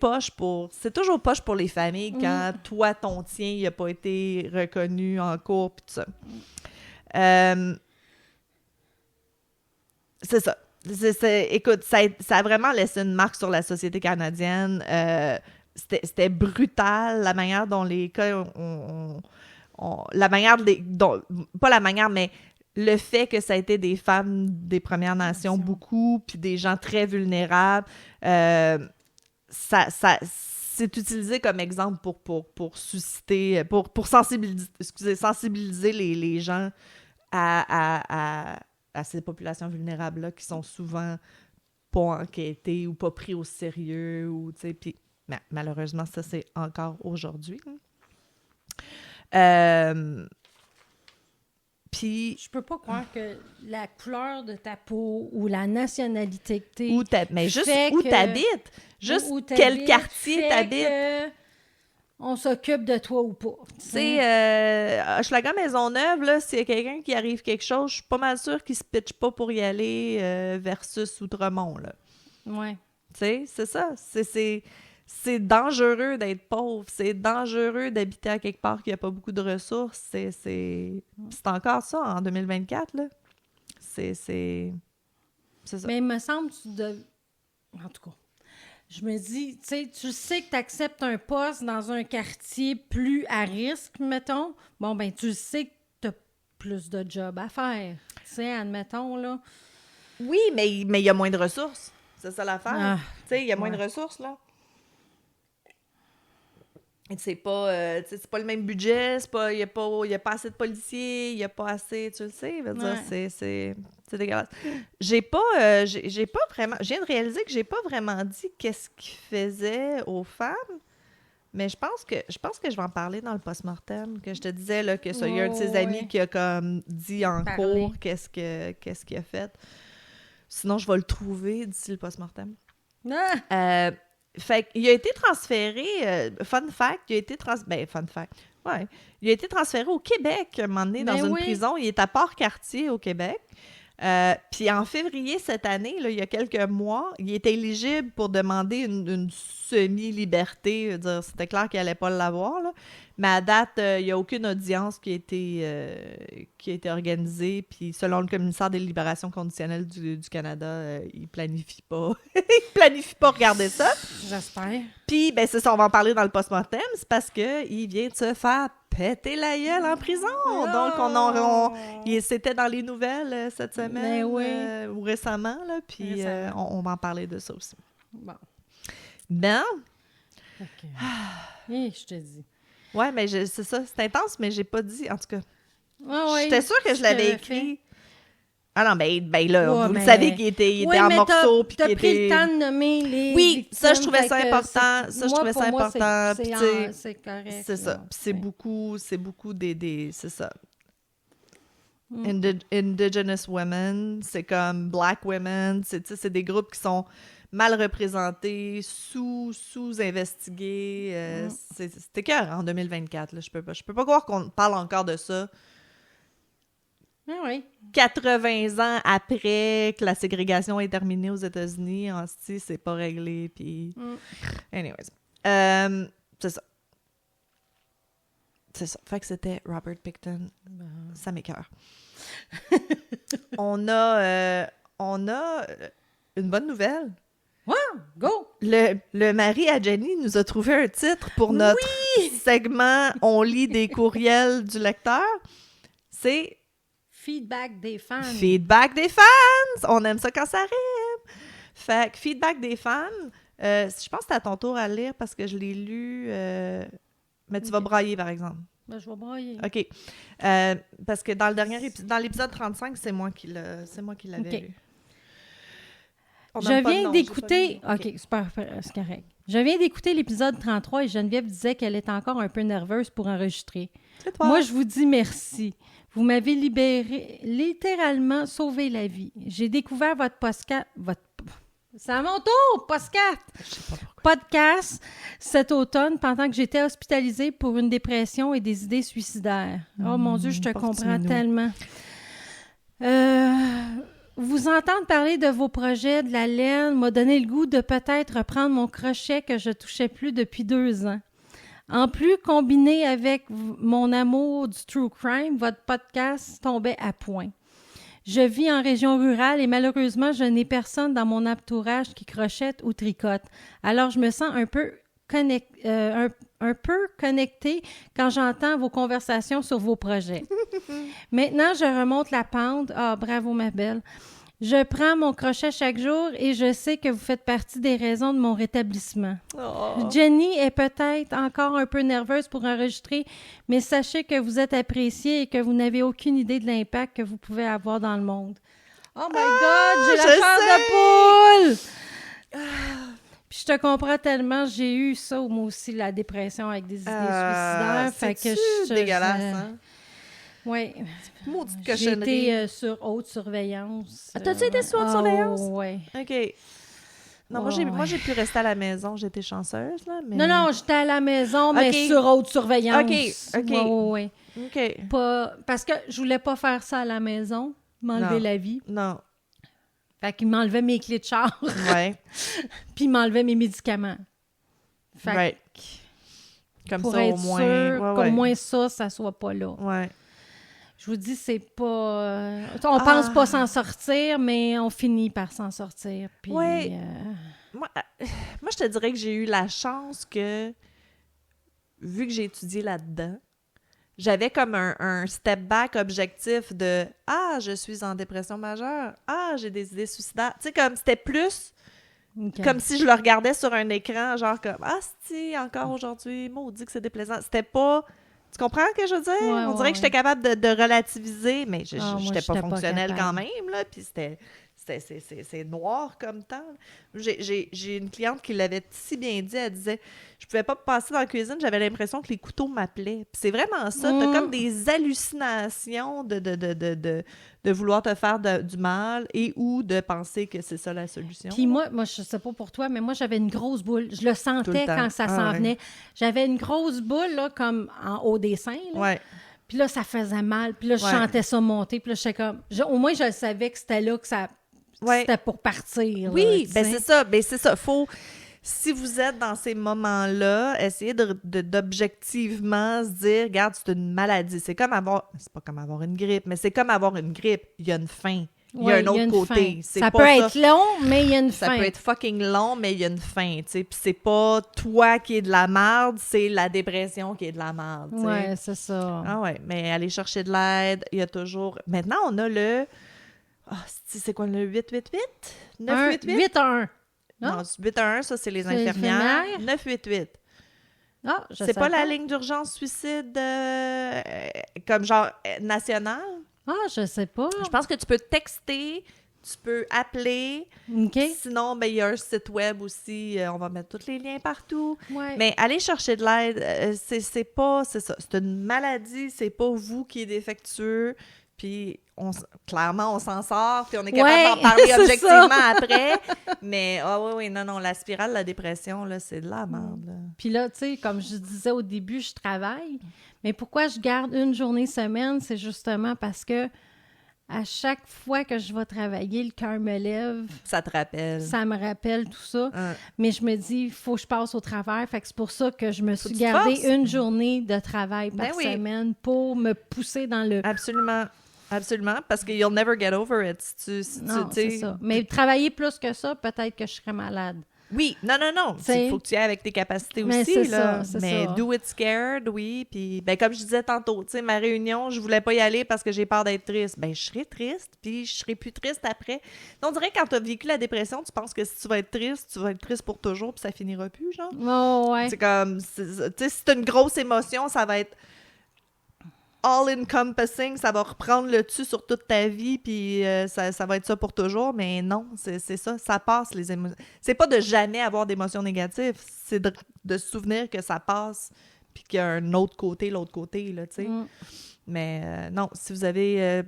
[SPEAKER 1] toujours poche pour les familles quand toi, ton tien, il n'a pas été reconnu en cours, pis tout ça. C'est ça. Écoute, ça a vraiment laissé une marque sur la société canadienne. C'était brutal, la manière dont les cas la manière pas la manière, mais le fait que ça a été des femmes des Premières Nations, beaucoup, puis des gens très vulnérables, c'est utilisé comme exemple pour susciter, pour sensibiliser les gens à ces populations vulnérables-là qui sont souvent pas enquêtées ou pas pris au sérieux, ou, tu sais, puis malheureusement, ça, c'est encore aujourd'hui. Puis...
[SPEAKER 2] Je peux pas croire que la couleur de ta peau ou la nationalité que t'es...
[SPEAKER 1] mais juste où t'habites. Juste quel quartier t'habites.
[SPEAKER 2] On s'occupe de toi ou pas.
[SPEAKER 1] Tu sais, Hochelaga Maisonneuve, là, s'il y a quelqu'un qui arrive quelque chose, je suis pas mal sûre qu'il se pitche pas pour y aller versus Outremont, là.
[SPEAKER 2] Ouais.
[SPEAKER 1] Tu sais, c'est ça. C'est dangereux d'être pauvre. C'est dangereux d'habiter à quelque part qui n'a pas beaucoup de ressources. C'est encore ça en 2024, là. C'est ça.
[SPEAKER 2] Mais il me semble en tout cas, je me dis, tu sais que tu acceptes un poste dans un quartier plus à risque, mettons. Bon, ben tu sais que tu as plus de job à faire. Tu sais, admettons, là.
[SPEAKER 1] Oui, mais il y a moins de ressources. C'est ça l'affaire. Tu sais, il y a moins de ressources, là. C'est pas le même budget, il y a pas assez de policiers, il y a pas assez, tu le sais, je veux dire, c'est dégueulasse. J'ai pas vraiment, je viens de réaliser que j'ai pas vraiment dit qu'est-ce qu'il faisait aux femmes, mais je pense que je vais en parler dans le post-mortem, que je te disais là que ça, il y a un de ses amis qui a comme dit en cours qu'est-ce qu'il a fait. Sinon, je vais le trouver d'ici le post-mortem. Fait qu'il a été transféré, fun fact, il a été transféré au Québec un moment donné, dans une prison. Il est à Port-Cartier, au Québec. Puis en février cette année, là, il y a quelques mois, il était éligible pour demander une semi-liberté. Je veux dire, c'était clair qu'il n'allait pas l'avoir, là. Mais à date, il n'y a aucune audience qui a été organisée. Puis selon le commissaire des libérations conditionnelles du Canada, il planifie pas. Il planifie pas regarder ça.
[SPEAKER 2] J'espère.
[SPEAKER 1] Puis, ben c'est ça, on va en parler dans le post-mortem. C'est parce qu'il vient de se faire péter la gueule en prison. Donc, c'était dans les nouvelles cette semaine ou récemment. Là, puis, on va en parler de ça aussi.
[SPEAKER 2] Bon.
[SPEAKER 1] Ben?
[SPEAKER 2] OK. Je te dis.
[SPEAKER 1] Ouais, mais c'est ça. C'est intense, mais j'ai pas dit, en tout cas.
[SPEAKER 2] J'étais
[SPEAKER 1] sûre que je l'avais écrit. Ah non, ben là, vous le savez qu'il était en morceaux.
[SPEAKER 2] T'as pris le temps de nommer les victimes,
[SPEAKER 1] ça, je trouvais ça important.
[SPEAKER 2] C'est correct.
[SPEAKER 1] C'est ça. Puis c'est beaucoup des c'est ça. Indigenous women, c'est comme Black women, c'est des groupes qui sont mal représentés, sous-investigués. C'est écœurant en 2024. Là, je peux pas croire qu'on parle encore de ça. 80 ans après que la ségrégation est terminée aux États-Unis, c'est pas réglé. Puis, anyways, c'est ça. C'est ça. Fait que c'était Robert Pickton. Ça m'écoeure. On a une bonne nouvelle.
[SPEAKER 2] Go!
[SPEAKER 1] Le mari à Jenny nous a trouvé un titre pour notre segment « On lit des courriels du lecteur ». C'est
[SPEAKER 2] Feedback des fans.
[SPEAKER 1] Feedback des fans! On aime ça quand ça rime! Fait que feedback des fans, je pense que c'est à ton tour à le lire parce que je l'ai lu, mais tu vas brailler par exemple.
[SPEAKER 2] Ben, je vais brailler.
[SPEAKER 1] OK. Parce que dans l'épisode 35, c'est moi qui l'avais lu.
[SPEAKER 2] Je viens d'écouter... OK, super, c'est correct. Je viens d'écouter l'épisode 33 et Geneviève disait qu'elle est encore un peu nerveuse pour enregistrer.
[SPEAKER 1] C'est toi.
[SPEAKER 2] Moi, je vous dis merci. Vous m'avez littéralement sauvé la vie. J'ai découvert votre podcast... C'est à mon tour, podcast cet automne pendant que j'étais hospitalisée pour une dépression et des idées suicidaires. Oh mon Dieu, je te comprends tellement. Vous entendre parler de vos projets, de la laine, m'a donné le goût de peut-être reprendre mon crochet que je touchais plus depuis 2 ans. En plus, combiné avec mon amour du true crime, votre podcast tombait à point. Je vis en région rurale et malheureusement, je n'ai personne dans mon entourage qui crochette ou tricote. Alors, je me sens un peu connectée quand j'entends vos conversations sur vos projets. Maintenant, je remonte la pente. Ah, bravo, ma belle. Je prends mon crochet chaque jour et je sais que vous faites partie des raisons de mon rétablissement. Oh. Jenny est peut-être encore un peu nerveuse pour enregistrer, mais sachez que vous êtes appréciée et que vous n'avez aucune idée de l'impact que vous pouvez avoir dans le monde. Oh my God, j'ai la chair de poule! Puis je te comprends tellement, j'ai eu ça, moi aussi, la dépression avec des idées suicidaires.
[SPEAKER 1] C'est dégueulasse, hein?
[SPEAKER 2] Oui.
[SPEAKER 1] Maudite cochonnerie.
[SPEAKER 2] J'ai été sur haute surveillance.
[SPEAKER 1] T'as-tu été sur haute surveillance?
[SPEAKER 2] Oui.
[SPEAKER 1] OK. Non, moi, j'ai pu rester à la maison. J'étais chanceuse, là. Mais...
[SPEAKER 2] Non, j'étais à la maison, mais sur haute surveillance.
[SPEAKER 1] OK.
[SPEAKER 2] Oui.
[SPEAKER 1] OK.
[SPEAKER 2] Parce que je voulais pas faire ça à la maison, m'enlever la vie.
[SPEAKER 1] Non.
[SPEAKER 2] Fait qu'il m'enlevait mes clés de char.
[SPEAKER 1] Ouais.
[SPEAKER 2] Puis il m'enlevait mes médicaments. Fait
[SPEAKER 1] comme
[SPEAKER 2] pour
[SPEAKER 1] ça,
[SPEAKER 2] être
[SPEAKER 1] au moins.
[SPEAKER 2] sûr qu'au moins ça soit pas là.
[SPEAKER 1] Ouais.
[SPEAKER 2] Je vous dis, c'est pas... on pense pas s'en sortir, mais on finit par s'en sortir. Puis,
[SPEAKER 1] oui. Moi, je te dirais que j'ai eu la chance que, vu que j'ai étudié là-dedans, j'avais comme un step back objectif de « Ah, je suis en dépression majeure. Ah, j'ai des idées suicidaires. » Tu sais, comme c'était plus... Comme si je le regardais sur un écran, genre comme « Ah, si, encore aujourd'hui, maudit que c'est déplaisant. » C'était pas... Tu comprends ce que je veux dire?
[SPEAKER 2] Ouais,
[SPEAKER 1] on dirait que j'étais capable de relativiser, mais je
[SPEAKER 2] moi,
[SPEAKER 1] n'étais pas fonctionnelle
[SPEAKER 2] pas
[SPEAKER 1] quand même, là, puis c'est noir comme temps. J'ai une cliente qui l'avait si bien dit, elle disait « Je pouvais pas passer dans la cuisine, j'avais l'impression que les couteaux m'appelaient. » Puis c'est vraiment ça, t'as comme des hallucinations de vouloir te faire du mal et ou de penser que c'est ça la solution.
[SPEAKER 2] Puis moi, je sais pas pour toi, mais moi, j'avais une grosse boule. Je le sentais quand ça s'en venait. J'avais une grosse boule, là, comme en haut des seins, là.
[SPEAKER 1] Ouais.
[SPEAKER 2] Puis là, ça faisait mal. Puis là, je sentais ça monter. Puis là, j'étais comme... au moins, je savais que c'était là, que ça... C'était pour partir.
[SPEAKER 1] Oui,
[SPEAKER 2] là,
[SPEAKER 1] c'est ça. Ben c'est ça. Faut... Si vous êtes dans ces moments-là, essayez d'objectivement se dire, regarde, c'est une maladie. C'est comme avoir... C'est pas comme avoir une grippe, mais c'est comme avoir une grippe. Il y a une fin. Il y a un autre côté.
[SPEAKER 2] Ça peut être long, mais il y a une fin.
[SPEAKER 1] Ça peut être fucking long, mais il y a une fin, tu sais. Puis c'est pas toi qui es de la merde, c'est la dépression qui est de la merde, tu sais.
[SPEAKER 2] Ouais, c'est ça.
[SPEAKER 1] Ah ouais, mais aller chercher de l'aide, il y a toujours... Maintenant, on a le... c'est quoi, le 888? 988?
[SPEAKER 2] 811.
[SPEAKER 1] Non, 811, ça, c'est les infirmières. 988.
[SPEAKER 2] Ah,
[SPEAKER 1] c'est pas la ligne d'urgence suicide comme genre nationale?
[SPEAKER 2] Ah, je sais pas.
[SPEAKER 1] Je pense que tu peux texter, tu peux appeler.
[SPEAKER 2] OK.
[SPEAKER 1] Sinon, ben, il y a un site web aussi. On va mettre tous les liens partout.
[SPEAKER 2] Ouais.
[SPEAKER 1] Mais aller chercher de l'aide, c'est ça. C'est une maladie. C'est pas vous qui êtes défectueux. Puis, clairement, on s'en sort. Puis, on est capable d'en parler objectivement après. Mais, non, la spirale de la dépression, là, c'est de la merde. Là.
[SPEAKER 2] Puis là, tu sais, comme je disais au début, je travaille. Mais pourquoi je garde une journée semaine? C'est justement parce que à chaque fois que je vais travailler, le cœur me lève.
[SPEAKER 1] Ça te rappelle. Ça
[SPEAKER 2] me rappelle tout ça. Mais je me dis, il faut que je passe au travers. Fait que c'est pour ça que je me suis gardé une journée de travail par semaine pour me pousser dans le...
[SPEAKER 1] Absolument. Absolument, parce que you'll never get over it.
[SPEAKER 2] Non, c'est ça. Mais travailler plus que ça, peut-être que je serais malade.
[SPEAKER 1] Oui, non. Il faut que tu y ailles avec tes capacités
[SPEAKER 2] Mais
[SPEAKER 1] aussi,
[SPEAKER 2] c'est
[SPEAKER 1] là.
[SPEAKER 2] ça, c'est
[SPEAKER 1] Mais
[SPEAKER 2] ça.
[SPEAKER 1] do it scared, oui. Puis, ben, comme je disais tantôt, tu sais, ma réunion, je voulais pas y aller parce que j'ai peur d'être triste. Ben, je serai triste, puis je serai plus triste après. On dirait que quand tu as vécu la dépression, tu penses que si tu vas être triste pour toujours, puis ça finira plus, genre.
[SPEAKER 2] Oh, ouais.
[SPEAKER 1] C'est comme, tu sais, si t'as une grosse émotion, ça va être all-encompassing, ça va reprendre le dessus sur toute ta vie, puis ça va être ça pour toujours, mais non, c'est ça passe, les émotions. C'est pas de jamais avoir d'émotions négatives, c'est de se souvenir que ça passe, puis qu'il y a un autre côté, l'autre côté, là, tu sais. Mais non, si vous avez...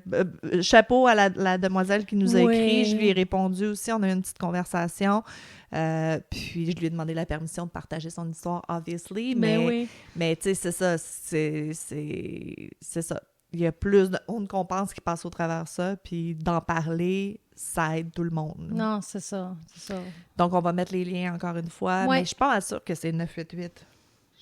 [SPEAKER 1] chapeau à la demoiselle qui nous a écrit, je lui ai répondu aussi, on a eu une petite conversation, puis je lui ai demandé la permission de partager son histoire, obviously, mais tu sais, c'est ça, c'est ça. Il y a plus de honte qu'on pense qui passe au travers de ça, puis d'en parler, ça aide tout le monde.
[SPEAKER 2] Non, c'est ça.
[SPEAKER 1] Donc, on va mettre les liens encore une fois, mais je suis pas mal sûre que c'est 988.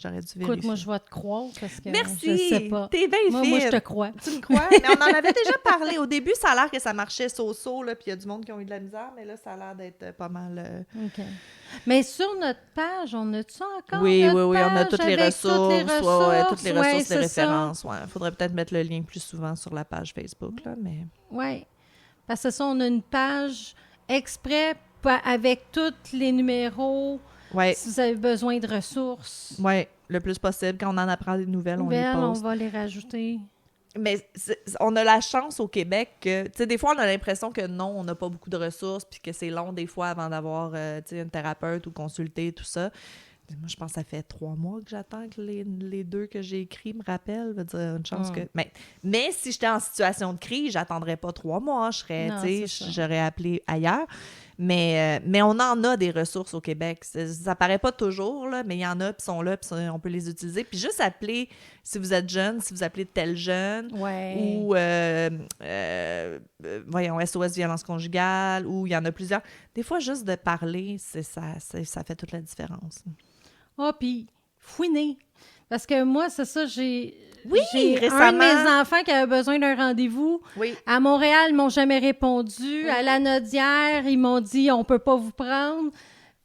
[SPEAKER 1] J'aurais dû vérifier.
[SPEAKER 2] Écoute, moi, je vais te croire parce que
[SPEAKER 1] merci,
[SPEAKER 2] je sais pas.
[SPEAKER 1] T'es bien fine.
[SPEAKER 2] Moi, je te crois.
[SPEAKER 1] Tu me crois? Mais on en avait déjà parlé. Au début, ça a l'air que ça marchait so-so, là, puis il y a du monde qui ont eu de la misère, mais là, ça a l'air d'être pas mal...
[SPEAKER 2] OK. Mais sur notre page, on a-tu encore
[SPEAKER 1] Oui,
[SPEAKER 2] notre
[SPEAKER 1] on a
[SPEAKER 2] page
[SPEAKER 1] toutes les
[SPEAKER 2] avec
[SPEAKER 1] ressources.
[SPEAKER 2] toutes les ressources?
[SPEAKER 1] Toutes les ressources, les
[SPEAKER 2] c'est
[SPEAKER 1] références. Il faudrait peut-être mettre le lien plus souvent sur la page Facebook, là, mais...
[SPEAKER 2] Oui. Parce que ça, on a une page exprès avec tous les numéros.
[SPEAKER 1] Ouais.
[SPEAKER 2] Si vous avez besoin de ressources.
[SPEAKER 1] Oui, le plus possible. Quand on en apprend des nouvelles, on les
[SPEAKER 2] on
[SPEAKER 1] poste.
[SPEAKER 2] va les rajouter.
[SPEAKER 1] Mais on a la chance au Québec que, tu sais, des fois, on a l'impression que non, on n'a pas beaucoup de ressources, puis que c'est long des fois avant d'avoir, tu sais, une thérapeute ou consulter, tout ça. Moi, je pense que ça fait 3 mois que j'attends que les 2 que j'ai écrits me rappellent. Je veux dire, une chance que... Mais si j'étais en situation de crise, j'attendrais pas 3 mois. Je serais, tu sais, j'aurais appelé ailleurs. Mais on en a des ressources au Québec. Ça paraît pas toujours, là, mais il y en a, puis sont là, puis on peut les utiliser. Puis juste appeler, si vous êtes jeune, si vous appelez tel jeune, ou, voyons, SOS violence conjugale, ou il y en a plusieurs. Des fois, juste de parler, ça fait toute la différence.
[SPEAKER 2] Puis fouiner. Parce que moi, c'est ça, j'ai
[SPEAKER 1] récemment,
[SPEAKER 2] un de mes enfants qui avait besoin d'un rendez-vous.
[SPEAKER 1] Oui.
[SPEAKER 2] À Montréal, ils m'ont jamais répondu. À la Nodière, ils m'ont dit « on peut pas vous prendre ».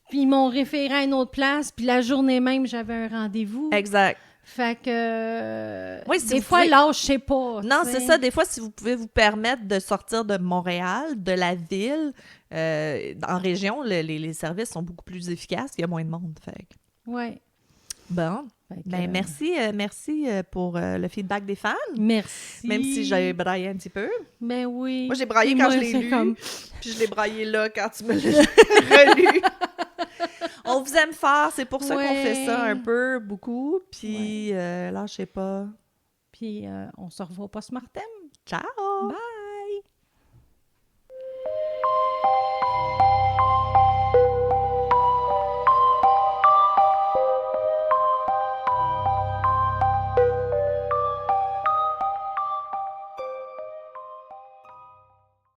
[SPEAKER 2] Puis ils m'ont référé à une autre place. Puis la journée même, j'avais un rendez-vous.
[SPEAKER 1] Exact.
[SPEAKER 2] Fait que
[SPEAKER 1] oui, si
[SPEAKER 2] des fois, là, je sais pas.
[SPEAKER 1] Non, c'est ça. Des fois, si vous pouvez vous permettre de sortir de Montréal, de la ville, en région, les services sont beaucoup plus efficaces. Il y a moins de monde. Fait.
[SPEAKER 2] Oui.
[SPEAKER 1] Bon. Ben, merci pour le feedback des fans.
[SPEAKER 2] Merci.
[SPEAKER 1] Même si j'ai braillé un petit peu.
[SPEAKER 2] Ben oui.
[SPEAKER 1] Moi, j'ai braillé quand je l'ai lu. Puis je l'ai braillé là quand tu me l'as relu. On vous aime fort. C'est pour ça qu'on fait ça un peu, beaucoup. Puis là, je sais pas.
[SPEAKER 2] Puis on se revoit post-mortem.
[SPEAKER 1] Ciao!
[SPEAKER 2] Bye!